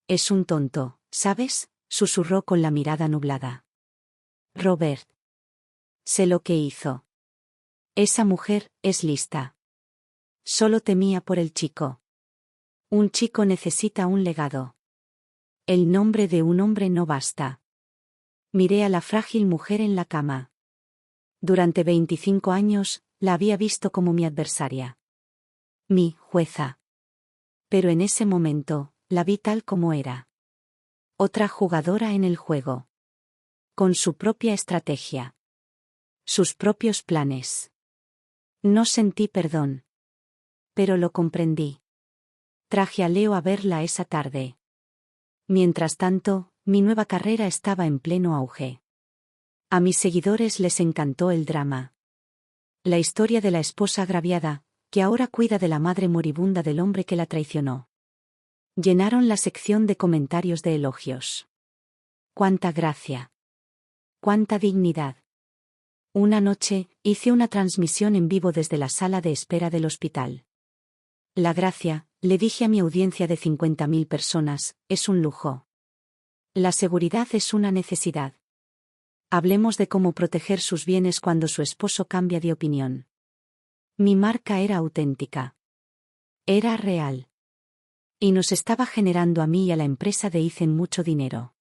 Es un tonto, ¿sabes?, susurró con la mirada nublada. Robert. Sé lo que hizo. Esa mujer es lista. Solo temía por el chico. Un chico necesita un legado. El nombre de un hombre no basta. Miré a la frágil mujer en la cama. Durante 25 años, la había visto como mi adversaria. Mi jueza. Pero en ese momento, la vi tal como era. Otra jugadora en el juego. Con su propia estrategia. Sus propios planes. No sentí perdón. Pero lo comprendí. Traje a Leo a verla esa tarde. Mientras tanto, mi nueva carrera estaba en pleno auge. A mis seguidores les encantó el drama. La historia de la esposa agraviada, que ahora cuida de la madre moribunda del hombre que la traicionó. Llenaron la sección de comentarios de elogios. ¡Cuánta gracia! ¡Cuánta dignidad! Una noche, hice una transmisión en vivo desde la sala de espera del hospital. La gracia, le dije a mi audiencia de 50.000 personas, es un lujo. La seguridad es una necesidad. Hablemos de cómo proteger sus bienes cuando su esposo cambia de opinión. Mi marca era auténtica. Era real. Y nos estaba generando a mí y a la empresa de Ethan mucho dinero.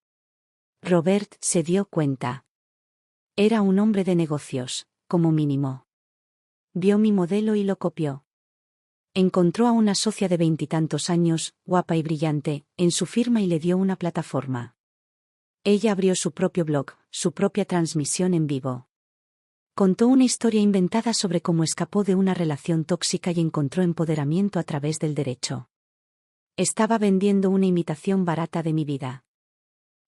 Robert se dio cuenta. Era un hombre de negocios, como mínimo. Vio mi modelo y lo copió. Encontró a una socia de 20 años, guapa y brillante, en su firma y le dio una plataforma. Ella abrió su propio blog, su propia transmisión en vivo. Contó una historia inventada sobre cómo escapó de una relación tóxica y encontró empoderamiento a través del derecho. Estaba vendiendo una imitación barata de mi vida.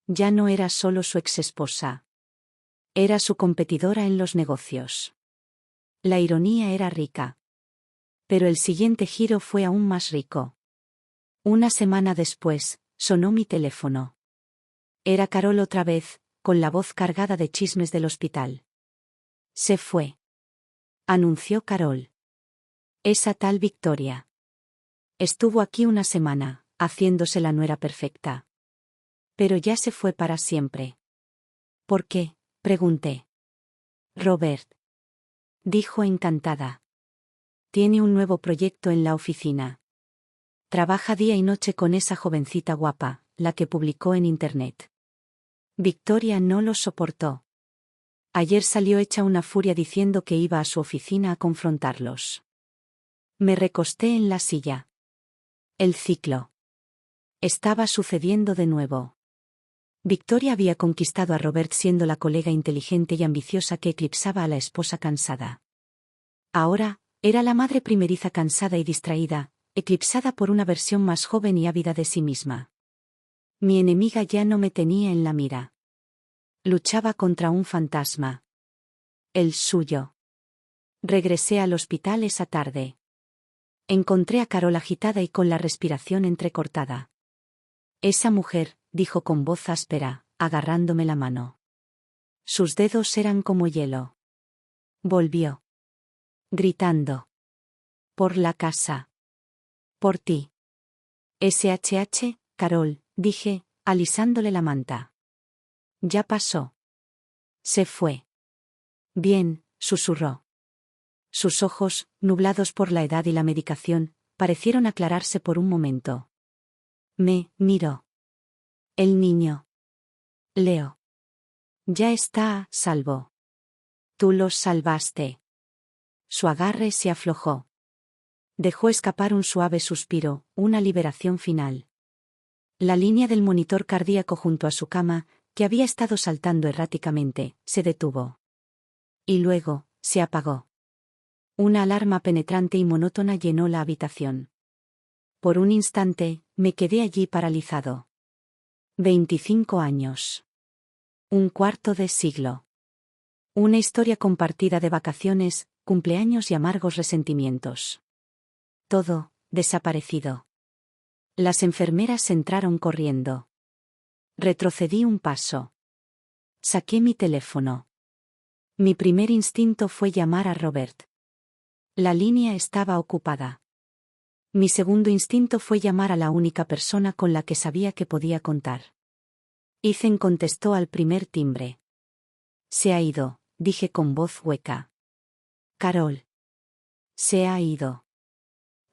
Ya no era solo su exesposa. Era su competidora en los negocios. La ironía era rica. Pero el siguiente giro fue aún más rico. Una semana después, sonó mi teléfono. Era Carol otra vez, con la voz cargada de chismes del hospital. Se fue. Anunció Carol. Esa tal Victoria. Estuvo aquí una semana, haciéndose la nuera perfecta. Pero ya se fue para siempre. ¿Por qué?, pregunté. Robert. Dijo encantada. Tiene un nuevo proyecto en la oficina. Trabaja día y noche con esa jovencita guapa, la que publicó en Internet. Victoria no lo soportó. Ayer salió hecha una furia diciendo que iba a su oficina a confrontarlos. Me recosté en la silla. El ciclo. Estaba sucediendo de nuevo. Victoria había conquistado a Robert siendo la colega inteligente y ambiciosa que eclipsaba a la esposa cansada. Ahora, era la madre primeriza cansada y distraída, eclipsada por una versión más joven y ávida de sí misma. Mi enemiga ya no me tenía en la mira. Luchaba contra un fantasma. El suyo. Regresé al hospital esa tarde. Encontré a Carol agitada y con la respiración entrecortada. Esa mujer, dijo con voz áspera, agarrándome la mano. Sus dedos eran como hielo. Volvió. Gritando. Por la casa. Por ti. SHH, Carol, dije, alisándole la manta. Ya pasó. Se fue. Bien, susurró. Sus ojos, nublados por la edad y la medicación, parecieron aclararse por un momento. Me miró. El niño. Leo. Ya está a salvo. Tú los salvaste. Su agarre se aflojó. Dejó escapar un suave suspiro, una liberación final. La línea del monitor cardíaco junto a su cama, que había estado saltando erráticamente, se detuvo. Y luego, se apagó. Una alarma penetrante y monótona llenó la habitación. Por un instante, me quedé allí paralizado. 25 años. Un cuarto de siglo. Una historia compartida de vacaciones, cumpleaños y amargos resentimientos. Todo, desaparecido. Las enfermeras entraron corriendo. Retrocedí un paso. Saqué mi teléfono. Mi primer instinto fue llamar a Robert. La línea estaba ocupada. Mi segundo instinto fue llamar a la única persona con la que sabía que podía contar. Ethan contestó al primer timbre. Se ha ido, dije con voz hueca. Carol. Se ha ido.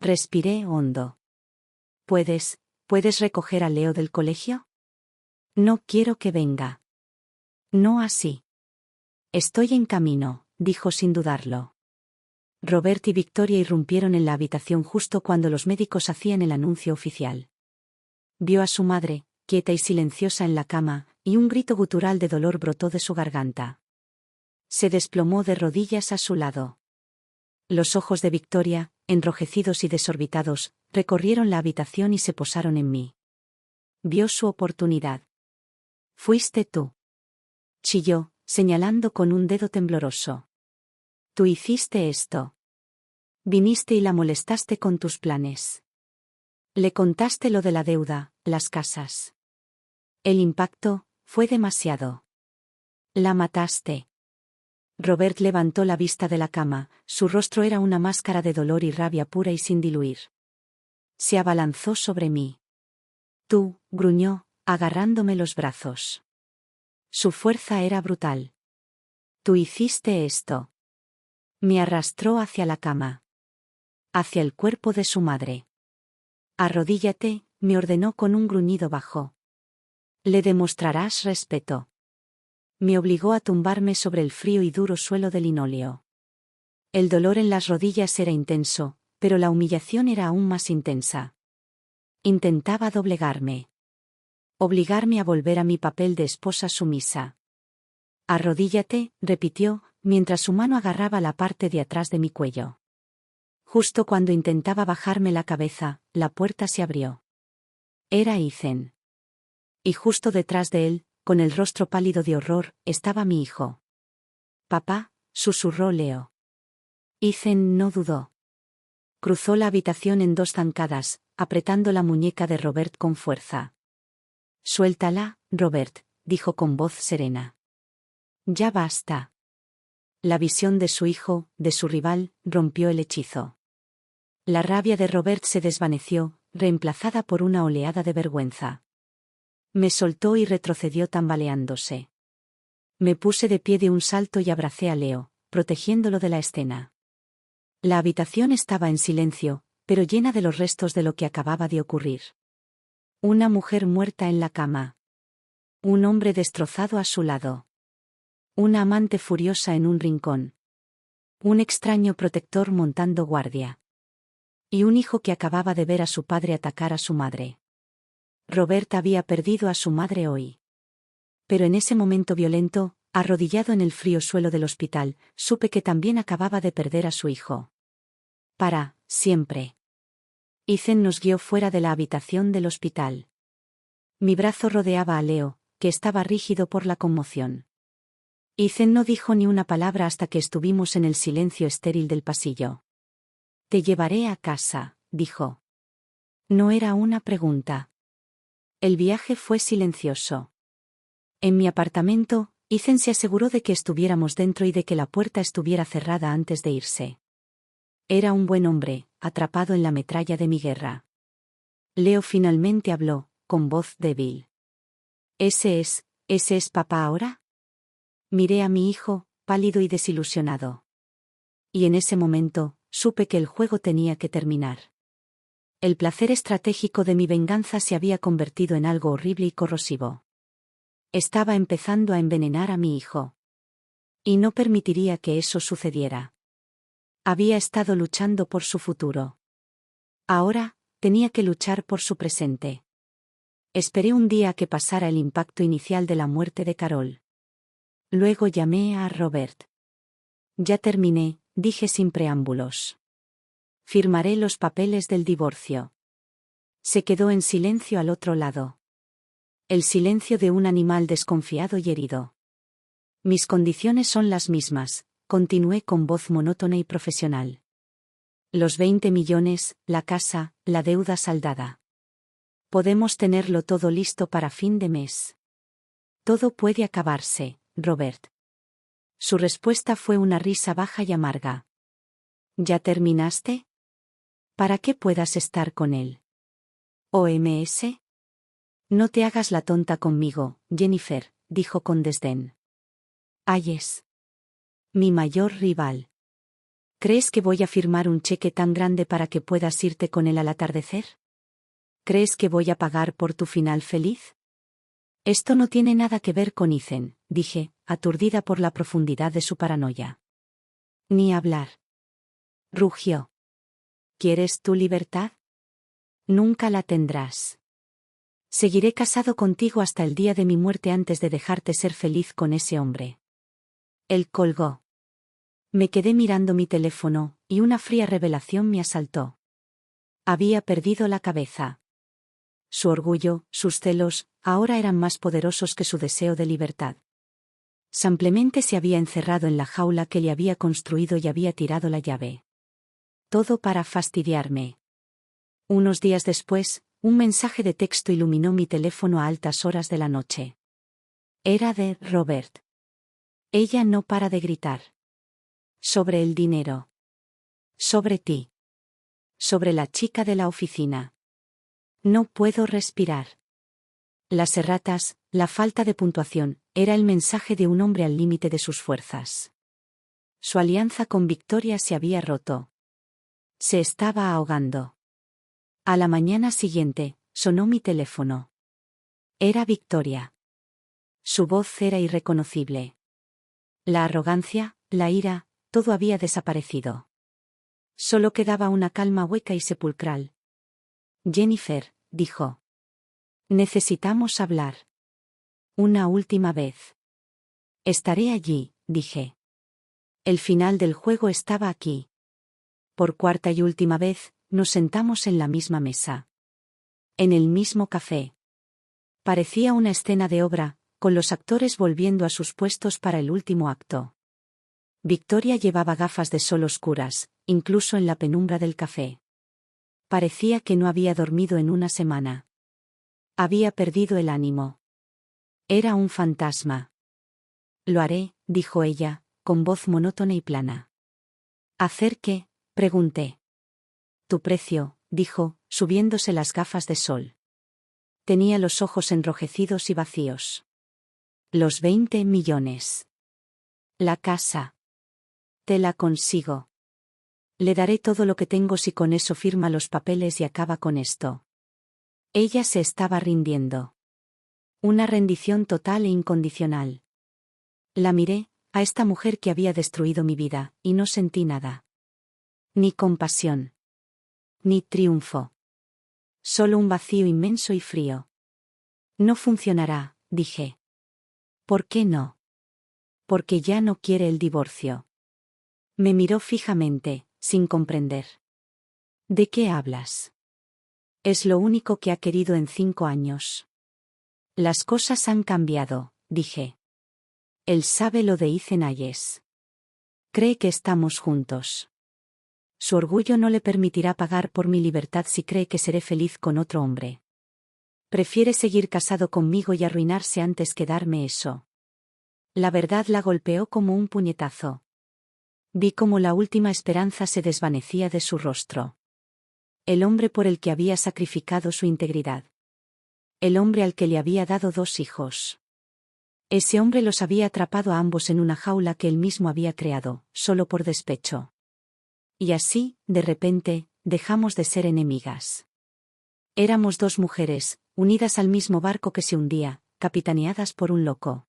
Respiré hondo. ¿Puedes recoger a Leo del colegio? No quiero que venga. No así. Estoy en camino, dijo sin dudarlo. Robert y Victoria irrumpieron en la habitación justo cuando los médicos hacían el anuncio oficial. Vio a su madre, quieta y silenciosa en la cama, y un grito gutural de dolor brotó de su garganta. Se desplomó de rodillas a su lado. Los ojos de Victoria, enrojecidos y desorbitados, recorrieron la habitación y se posaron en mí. Vio su oportunidad. Fuiste tú. Chilló, señalando con un dedo tembloroso. Tú hiciste esto. Viniste y la molestaste con tus planes. Le contaste lo de la deuda, las casas. El impacto fue demasiado. La mataste. Robert levantó la vista de la cama, su rostro era una máscara de dolor y rabia pura y sin diluir. Se abalanzó sobre mí. Tú, gruñó, agarrándome los brazos. Su fuerza era brutal. Tú hiciste esto. Me arrastró hacia la cama. Hacia el cuerpo de su madre. Arrodíllate, me ordenó con un gruñido bajo. Le demostrarás respeto. Me obligó a tumbarme sobre el frío y duro suelo de linóleo. El dolor en las rodillas era intenso, pero la humillación era aún más intensa. Intentaba doblegarme. Obligarme a volver a mi papel de esposa sumisa. Arrodíllate, repitió, mientras su mano agarraba la parte de atrás de mi cuello. Justo cuando intentaba bajarme la cabeza, la puerta se abrió. Era Ethan. Y justo detrás de él, con el rostro pálido de horror, estaba mi hijo. Papá, susurró Leo. Ethan no dudó. Cruzó la habitación en dos zancadas, apretando la muñeca de Robert con fuerza. Suéltala, Robert, dijo con voz serena. Ya basta. La visión de su hijo, de su rival, rompió el hechizo. La rabia de Robert se desvaneció, reemplazada por una oleada de vergüenza. Me soltó y retrocedió tambaleándose. Me puse de pie de un salto y abracé a Leo, protegiéndolo de la escena. La habitación estaba en silencio, pero llena de los restos de lo que acababa de ocurrir. Una mujer muerta en la cama. Un hombre destrozado a su lado. Una amante furiosa en un rincón. Un extraño protector montando guardia. Y un hijo que acababa de ver a su padre atacar a su madre. Robert había perdido a su madre hoy. Pero en ese momento violento, arrodillado en el frío suelo del hospital, supe que también acababa de perder a su hijo. Para siempre. Ethan nos guió fuera de la habitación del hospital. Mi brazo rodeaba a Leo, que estaba rígido por la conmoción. Ethan no dijo ni una palabra hasta que estuvimos en el silencio estéril del pasillo. Te llevaré a casa, dijo. No era una pregunta. El viaje fue silencioso. En mi apartamento, Ethan se aseguró de que estuviéramos dentro y de que la puerta estuviera cerrada antes de irse. Era un buen hombre, atrapado en la metralla de mi guerra. Leo finalmente habló, con voz débil. ¿Ese es papá ahora? Miré a mi hijo, pálido y desilusionado. Y en ese momento, supe que el juego tenía que terminar. El placer estratégico de mi venganza se había convertido en algo horrible y corrosivo. Estaba empezando a envenenar a mi hijo. Y no permitiría que eso sucediera. Había estado luchando por su futuro. Ahora, tenía que luchar por su presente. Esperé un día a que pasara el impacto inicial de la muerte de Carol. Luego llamé a Robert. Ya terminé, dije sin preámbulos. Firmaré los papeles del divorcio. Se quedó en silencio al otro lado. El silencio de un animal desconfiado y herido. Mis condiciones son las mismas, continué con voz monótona y profesional. Los 20 millones, la casa, la deuda saldada. Podemos tenerlo todo listo para fin de mes. Todo puede acabarse, Robert. Su respuesta fue una risa baja y amarga. ¿Ya terminaste? ¿Para qué puedas estar con él? ¿OMS? No te hagas la tonta conmigo, Jennifer, dijo con desdén. Hayes. Mi mayor rival. ¿Crees que voy a firmar un cheque tan grande para que puedas irte con él al atardecer? ¿Crees que voy a pagar por tu final feliz? Esto no tiene nada que ver con Ethan, dije, aturdida por la profundidad de su paranoia. Ni hablar. Rugió. ¿Quieres tu libertad? Nunca la tendrás. Seguiré casado contigo hasta el día de mi muerte antes de dejarte ser feliz con ese hombre. Él colgó. Me quedé mirando mi teléfono, y una fría revelación me asaltó. Había perdido la cabeza. Su orgullo, sus celos, ahora eran más poderosos que su deseo de libertad. Simplemente se había encerrado en la jaula que le había construido y había tirado la llave. Todo para fastidiarme. Unos días después, un mensaje de texto iluminó mi teléfono a altas horas de la noche. Era de Robert. Ella no para de gritar. Sobre el dinero. Sobre ti. Sobre la chica de la oficina. No puedo respirar. Las erratas, la falta de puntuación, era el mensaje de un hombre al límite de sus fuerzas. Su alianza con Victoria se había roto. Se estaba ahogando. A la mañana siguiente, sonó mi teléfono. Era Victoria. Su voz era irreconocible. La arrogancia, la ira, todo había desaparecido. Solo quedaba una calma hueca y sepulcral. Jennifer, dijo. Necesitamos hablar. Una última vez. Estaré allí, dije. El final del juego estaba aquí. Por cuarta y última vez, nos sentamos en la misma mesa. En el mismo café. Parecía una escena de obra, con los actores volviendo a sus puestos para el último acto. Victoria llevaba gafas de sol oscuras, incluso en la penumbra del café. Parecía que no había dormido en una semana. Había perdido el ánimo. Era un fantasma. Lo haré, dijo ella, con voz monótona y plana. ¿Hacer qué? Pregunté. Tu precio, dijo, subiéndose las gafas de sol. Tenía los ojos enrojecidos y vacíos. Los 20 millones. La casa. Te la consigo. Le daré todo lo que tengo si con eso firma los papeles y acaba con esto. Ella se estaba rindiendo. Una rendición total e incondicional. La miré, a esta mujer que había destruido mi vida, y no sentí nada. Ni compasión. Ni triunfo. Solo un vacío inmenso y frío. No funcionará, dije. ¿Por qué no? Porque ya no quiere el divorcio. Me miró fijamente, sin comprender. ¿De qué hablas? Es lo único que ha querido en 5 años. Las cosas han cambiado, dije. Él sabe lo de Ethan Hayes. Cree que estamos juntos. Su orgullo no le permitirá pagar por mi libertad si cree que seré feliz con otro hombre. Prefiere seguir casado conmigo y arruinarse antes que darme eso. La verdad la golpeó como un puñetazo. Vi cómo la última esperanza se desvanecía de su rostro. El hombre por el que había sacrificado su integridad. El hombre al que le había dado 2 hijos. Ese hombre los había atrapado a ambos en una jaula que él mismo había creado, solo por despecho. Y así, de repente, dejamos de ser enemigas. Éramos dos mujeres, unidas al mismo barco que se hundía, capitaneadas por un loco.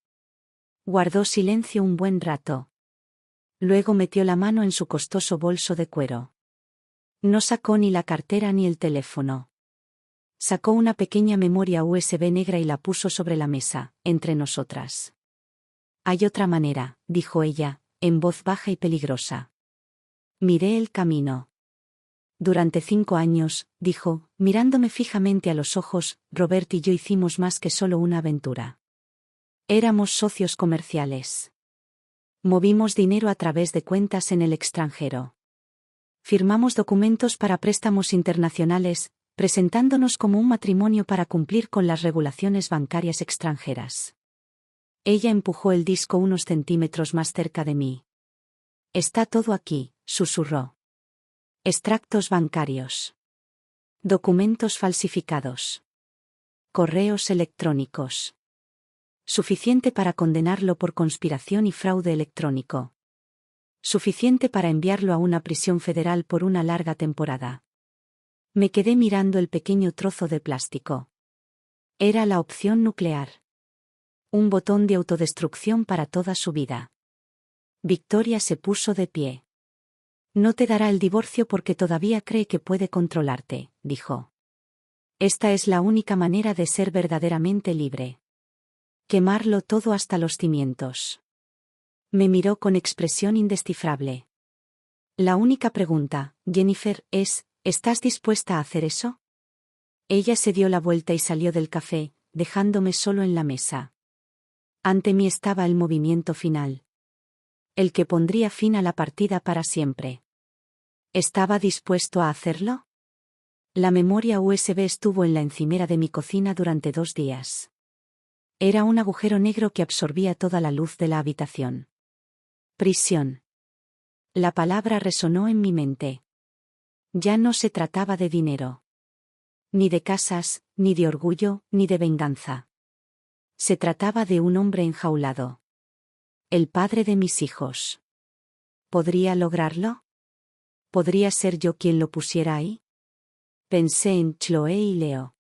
Guardó silencio un buen rato. Luego metió la mano en su costoso bolso de cuero. No sacó ni la cartera ni el teléfono. Sacó una pequeña memoria USB negra y la puso sobre la mesa, entre nosotras. Hay otra manera, dijo ella, en voz baja y peligrosa. Miré el camino. Durante 5 años, dijo, mirándome fijamente a los ojos, Robert y yo hicimos más que solo una aventura. Éramos socios comerciales. Movimos dinero a través de cuentas en el extranjero. Firmamos documentos para préstamos internacionales, presentándonos como un matrimonio para cumplir con las regulaciones bancarias extranjeras. Ella empujó el disco unos centímetros más cerca de mí. Está todo aquí, susurró. Extractos bancarios. Documentos falsificados. Correos electrónicos. Suficiente para condenarlo por conspiración y fraude electrónico. Suficiente para enviarlo a una prisión federal por una larga temporada. Me quedé mirando el pequeño trozo de plástico. Era la opción nuclear. Un botón de autodestrucción para toda su vida. Victoria se puso de pie. No te dará el divorcio porque todavía cree que puede controlarte, dijo. Esta es la única manera de ser verdaderamente libre. Quemarlo todo hasta los cimientos. Me miró con expresión indescifrable. La única pregunta, Jennifer, es, ¿estás dispuesta a hacer eso? Ella se dio la vuelta y salió del café, dejándome solo en la mesa. Ante mí estaba el movimiento final. El que pondría fin a la partida para siempre. ¿Estaba dispuesto a hacerlo? La memoria USB estuvo en la encimera de mi cocina durante 2 días. Era un agujero negro que absorbía toda la luz de la habitación. Prisión. La palabra resonó en mi mente. Ya no se trataba de dinero. Ni de casas, ni de orgullo, ni de venganza. Se trataba de un hombre enjaulado. El padre de mis hijos. ¿Podría lograrlo? ¿Podría ser yo quien lo pusiera ahí? Pensé en Chloe y Leo.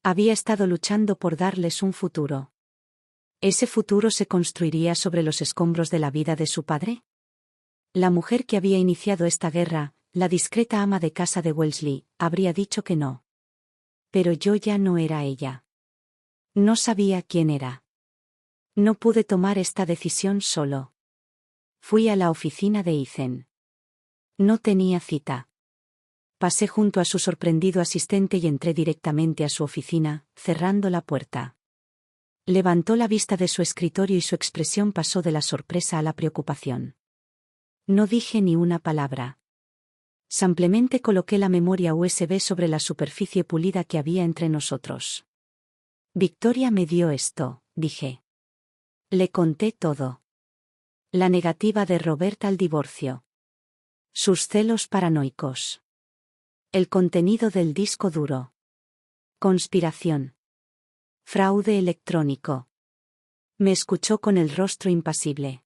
Había estado luchando por darles un futuro. ¿Ese futuro se construiría sobre los escombros de la vida de su padre? La mujer que había iniciado esta guerra, la discreta ama de casa de Wellesley, habría dicho que no. Pero yo ya no era ella. No sabía quién era. No pude tomar esta decisión solo. Fui a la oficina de Ethan. No tenía cita. Pasé junto a su sorprendido asistente y entré directamente a su oficina, cerrando la puerta. Levantó la vista de su escritorio y su expresión pasó de la sorpresa a la preocupación. No dije ni una palabra. Simplemente coloqué la memoria USB sobre la superficie pulida que había entre nosotros. Victoria me dio esto, dije. Le conté todo. La negativa de Robert al divorcio. Sus celos paranoicos. El contenido del disco duro. Conspiración. Fraude electrónico. Me escuchó con el rostro impasible.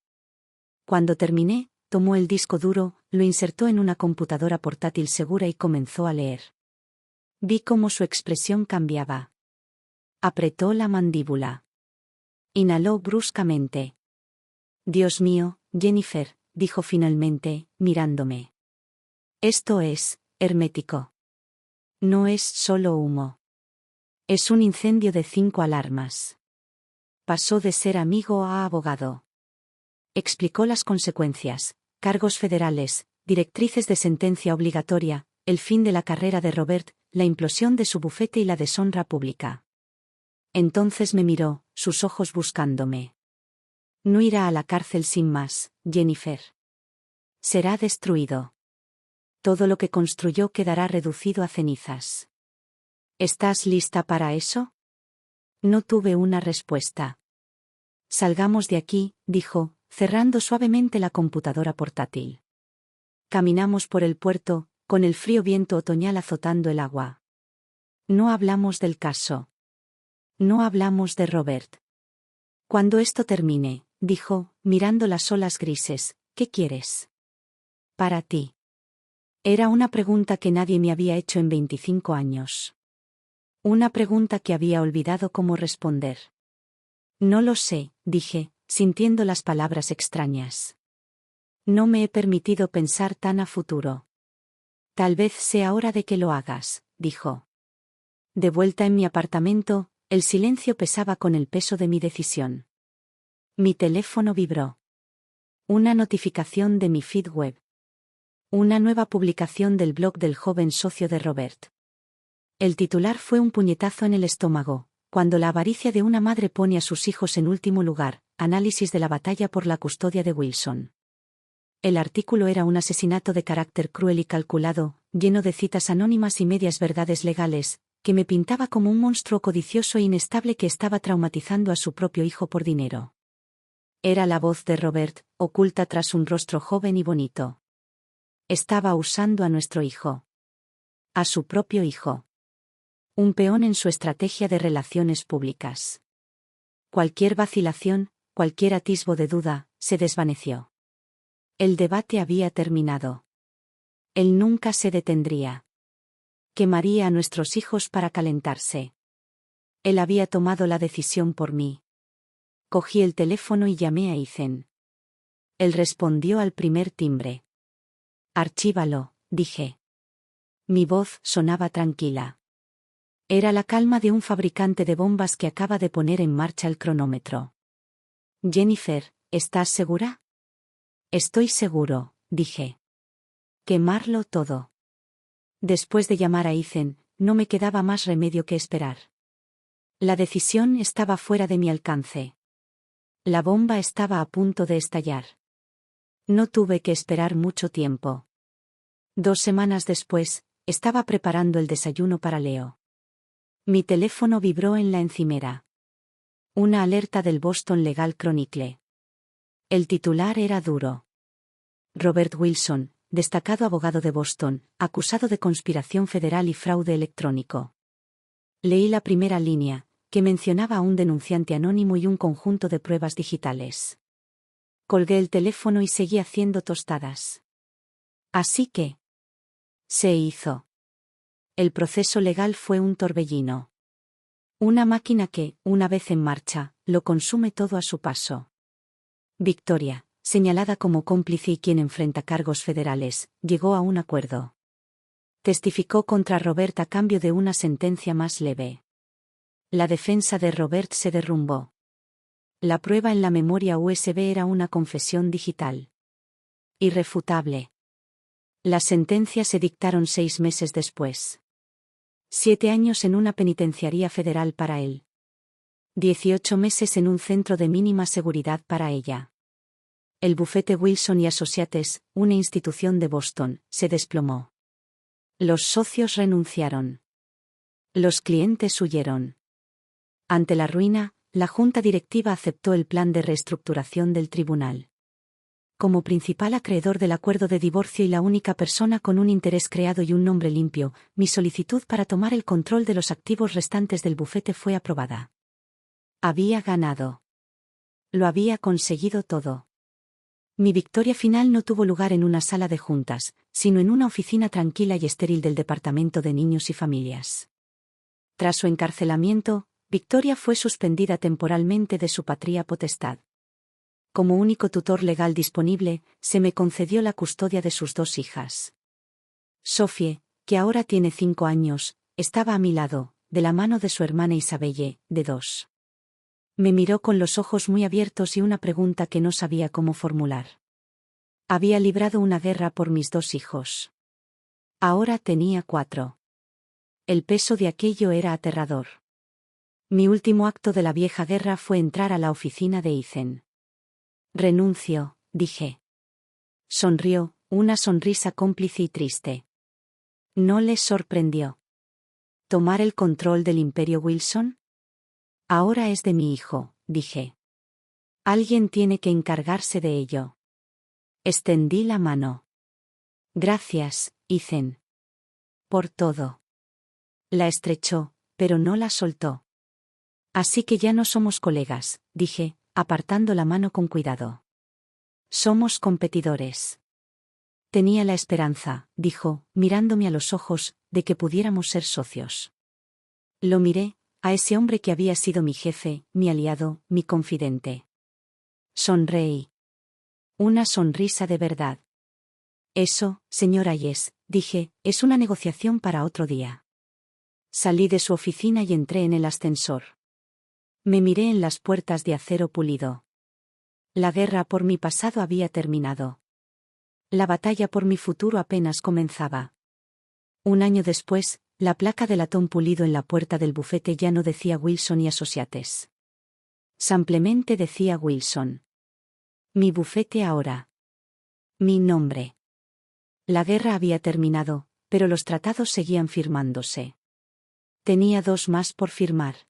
Cuando terminé, tomó el disco duro, lo insertó en una computadora portátil segura y comenzó a leer. Vi cómo su expresión cambiaba. Apretó la mandíbula. Inhaló bruscamente. Dios mío, Jennifer, dijo finalmente, mirándome. Esto es hermético. No es solo humo. Es un incendio de 5 alarmas. Pasó de ser amigo a abogado. Explicó las consecuencias, cargos federales, directrices de sentencia obligatoria, el fin de la carrera de Robert, la implosión de su bufete y la deshonra pública. Entonces me miró, sus ojos buscándome. No irá a la cárcel sin más, Jennifer. Será destruido. Todo lo que construyó quedará reducido a cenizas. ¿Estás lista para eso? No tuve una respuesta. Salgamos de aquí, dijo, cerrando suavemente la computadora portátil. Caminamos por el puerto, con el frío viento otoñal azotando el agua. No hablamos del caso. No hablamos de Robert. Cuando esto termine, dijo, mirando las olas grises, ¿qué quieres? Para ti. Era una pregunta que nadie me había hecho en 25 años. Una pregunta que había olvidado cómo responder. No lo sé, dije, sintiendo las palabras extrañas. No me he permitido pensar tan a futuro. Tal vez sea hora de que lo hagas, dijo. De vuelta en mi apartamento, el silencio pesaba con el peso de mi decisión. Mi teléfono vibró. Una notificación de mi feed web. Una nueva publicación del blog del joven socio de Robert. El titular fue un puñetazo en el estómago, cuando la avaricia de una madre pone a sus hijos en último lugar, análisis de la batalla por la custodia de Wilson. El artículo era un asesinato de carácter cruel y calculado, lleno de citas anónimas y medias verdades legales, que me pintaba como un monstruo codicioso e inestable que estaba traumatizando a su propio hijo por dinero. Era la voz de Robert, oculta tras un rostro joven y bonito. Estaba usando a nuestro hijo. A su propio hijo. Un peón en su estrategia de relaciones públicas. Cualquier vacilación, cualquier atisbo de duda, se desvaneció. El debate había terminado. Él nunca se detendría. Quemaría a nuestros hijos para calentarse. Él había tomado la decisión por mí. Cogí el teléfono y llamé a Ethan. Él respondió al primer timbre. Archívalo, dije. Mi voz sonaba tranquila. Era la calma de un fabricante de bombas que acaba de poner en marcha el cronómetro. Jennifer, ¿estás segura? Estoy seguro, dije. Quemarlo todo. Después de llamar a Ethan, no me quedaba más remedio que esperar. La decisión estaba fuera de mi alcance. La bomba estaba a punto de estallar. No tuve que esperar mucho tiempo. 2 semanas después, estaba preparando el desayuno para Leo. Mi teléfono vibró en la encimera. Una alerta del Boston Legal Chronicle. El titular era duro. Robert Wilson, destacado abogado de Boston, acusado de conspiración federal y fraude electrónico. Leí la primera línea, que mencionaba a un denunciante anónimo y un conjunto de pruebas digitales. Colgué el teléfono y seguí haciendo tostadas. Así que se hizo. El proceso legal fue un torbellino. Una máquina que, una vez en marcha, lo consume todo a su paso. Victoria, señalada como cómplice y quien enfrenta cargos federales, llegó a un acuerdo. Testificó contra Robert a cambio de una sentencia más leve. La defensa de Robert se derrumbó. La prueba en la memoria USB era una confesión digital. Irrefutable. Las sentencias se dictaron 6 meses después. 7 años en una penitenciaría federal para él. 18 meses en un centro de mínima seguridad para ella. El bufete Wilson y Associates, una institución de Boston, se desplomó. Los socios renunciaron. Los clientes huyeron. Ante la ruina, la junta directiva aceptó el plan de reestructuración del tribunal. Como principal acreedor del acuerdo de divorcio y la única persona con un interés creado y un nombre limpio, mi solicitud para tomar el control de los activos restantes del bufete fue aprobada. Había ganado. Lo había conseguido todo. Mi victoria final no tuvo lugar en una sala de juntas, sino en una oficina tranquila y estéril del Departamento de Niños y Familias. Tras su encarcelamiento, Victoria fue suspendida temporalmente de su patria potestad. Como único tutor legal disponible, se me concedió la custodia de sus 2 hijas. Sophie, que ahora tiene 5 años, estaba a mi lado, de la mano de su hermana Isabelle, de 2. Me miró con los ojos muy abiertos y una pregunta que no sabía cómo formular. Había librado una guerra por mis 2 hijos. Ahora tenía 4. El peso de aquello era aterrador. Mi último acto de la vieja guerra fue entrar a la oficina de Ethan. Renuncio, dije. Sonrió, una sonrisa cómplice y triste. No le sorprendió. ¿Tomar el control del Imperio Wilson? Ahora es de mi hijo, dije. Alguien tiene que encargarse de ello. Extendí la mano. Gracias, Ethan. Por todo. La estrechó, pero no la soltó. Así que ya no somos colegas, dije, apartando la mano con cuidado. Somos competidores. Tenía la esperanza, dijo, mirándome a los ojos, de que pudiéramos ser socios. Lo miré, a ese hombre que había sido mi jefe, mi aliado, mi confidente. Sonreí. Una sonrisa de verdad. Eso, señor Hayes, dije, es una negociación para otro día. Salí de su oficina y entré en el ascensor. Me miré en las puertas de acero pulido. La guerra por mi pasado había terminado. La batalla por mi futuro apenas comenzaba. Un año después, la placa de latón pulido en la puerta del bufete ya no decía Wilson y Associates. Simplemente decía Wilson. Mi bufete ahora. Mi nombre. La guerra había terminado, pero los tratados seguían firmándose. Tenía 2 más por firmar.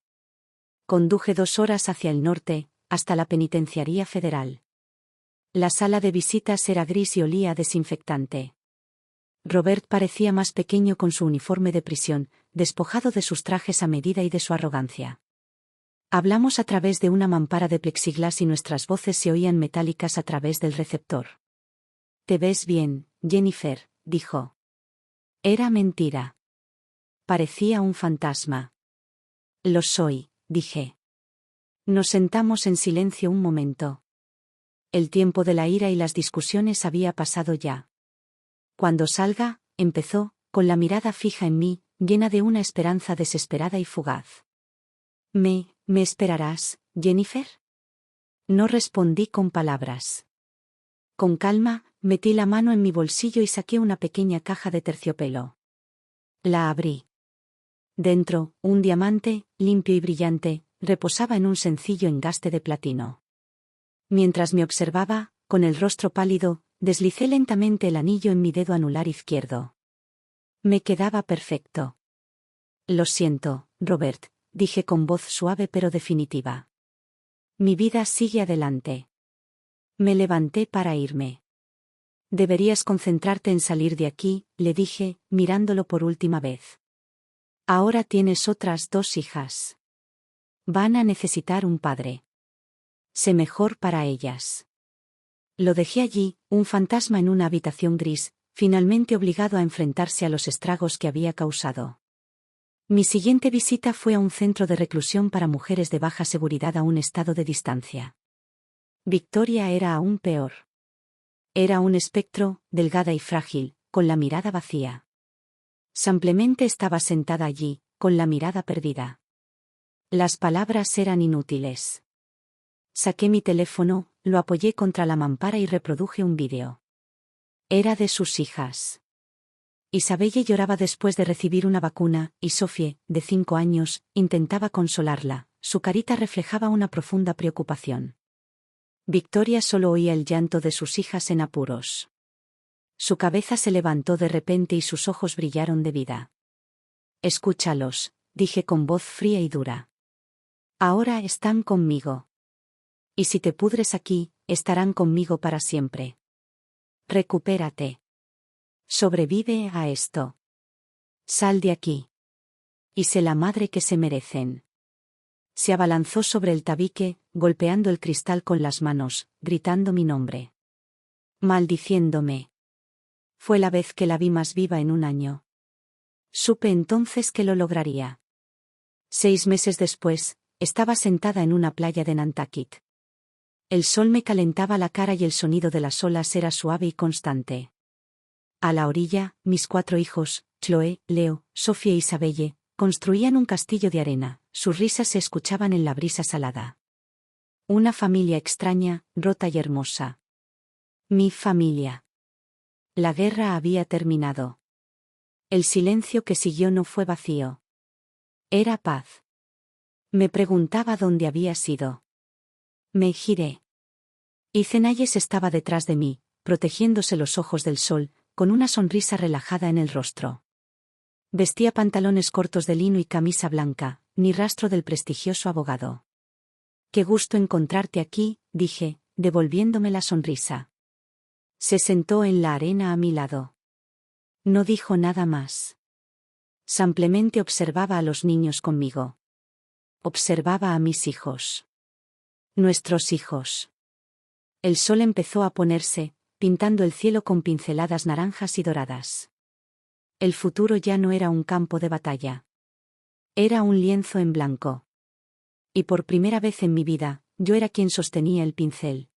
Conduje 2 horas hacia el norte, hasta la penitenciaría federal. La sala de visitas era gris y olía a desinfectante. Robert parecía más pequeño con su uniforme de prisión, despojado de sus trajes a medida y de su arrogancia. Hablamos a través de una mampara de plexiglas y nuestras voces se oían metálicas a través del receptor. «Te ves bien, Jennifer», dijo. Era mentira. Parecía un fantasma. «Lo soy», dije. Nos sentamos en silencio un momento. El tiempo de la ira y las discusiones había pasado ya. Cuando salga, empezó, con la mirada fija en mí, llena de una esperanza desesperada y fugaz. ¿Me esperarás, Jennifer?» No respondí con palabras. Con calma, metí la mano en mi bolsillo y saqué una pequeña caja de terciopelo. La abrí. Dentro, un diamante, limpio y brillante, reposaba en un sencillo engaste de platino. Mientras me observaba, con el rostro pálido, deslicé lentamente el anillo en mi dedo anular izquierdo. Me quedaba perfecto. «Lo siento, Robert», dije con voz suave pero definitiva. «Mi vida sigue adelante». Me levanté para irme. «Deberías concentrarte en salir de aquí», le dije, mirándolo por última vez. «Ahora tienes otras 2 hijas. Van a necesitar un padre. Sé mejor para ellas». Lo dejé allí, un fantasma en una habitación gris, finalmente obligado a enfrentarse a los estragos que había causado. Mi siguiente visita fue a un centro de reclusión para mujeres de baja seguridad a un estado de distancia. Victoria era aún peor. Era un espectro, delgada y frágil, con la mirada vacía. Simplemente estaba sentada allí, con la mirada perdida. Las palabras eran inútiles. Saqué mi teléfono, lo apoyé contra la mampara y reproduje un vídeo. Era de sus hijas. Isabelle lloraba después de recibir una vacuna, y Sophie, de 5 años, intentaba consolarla. Su carita reflejaba una profunda preocupación. Victoria solo oía el llanto de sus hijas en apuros. Su cabeza se levantó de repente y sus ojos brillaron de vida. «Escúchalos», dije con voz fría y dura. «Ahora están conmigo. Y si te pudres aquí, estarán conmigo para siempre. Recupérate. Sobrevive a esto. Sal de aquí. Y sé la madre que se merecen». Se abalanzó sobre el tabique, golpeando el cristal con las manos, gritando mi nombre. Maldiciéndome. Fue la vez que la vi más viva en un año. Supe entonces que lo lograría. 6 meses después, estaba sentada en una playa de Nantucket. El sol me calentaba la cara y el sonido de las olas era suave y constante. A la orilla, mis 4 hijos, Chloe, Leo, Sophie e Isabelle, construían un castillo de arena, sus risas se escuchaban en la brisa salada. Una familia extraña, rota y hermosa. Mi familia. La guerra había terminado. El silencio que siguió no fue vacío. Era paz. Me preguntaba dónde había sido. Me giré. Icenayes estaba detrás de mí, protegiéndose los ojos del sol, con una sonrisa relajada en el rostro. Vestía pantalones cortos de lino y camisa blanca, ni rastro del prestigioso abogado. «Qué gusto encontrarte aquí», dije, devolviéndome la sonrisa. Se sentó en la arena a mi lado. No dijo nada más. Simplemente observaba a los niños conmigo. Observaba a mis hijos. Nuestros hijos. El sol empezó a ponerse, pintando el cielo con pinceladas naranjas y doradas. El futuro ya no era un campo de batalla. Era un lienzo en blanco. Y por primera vez en mi vida, yo era quien sostenía el pincel.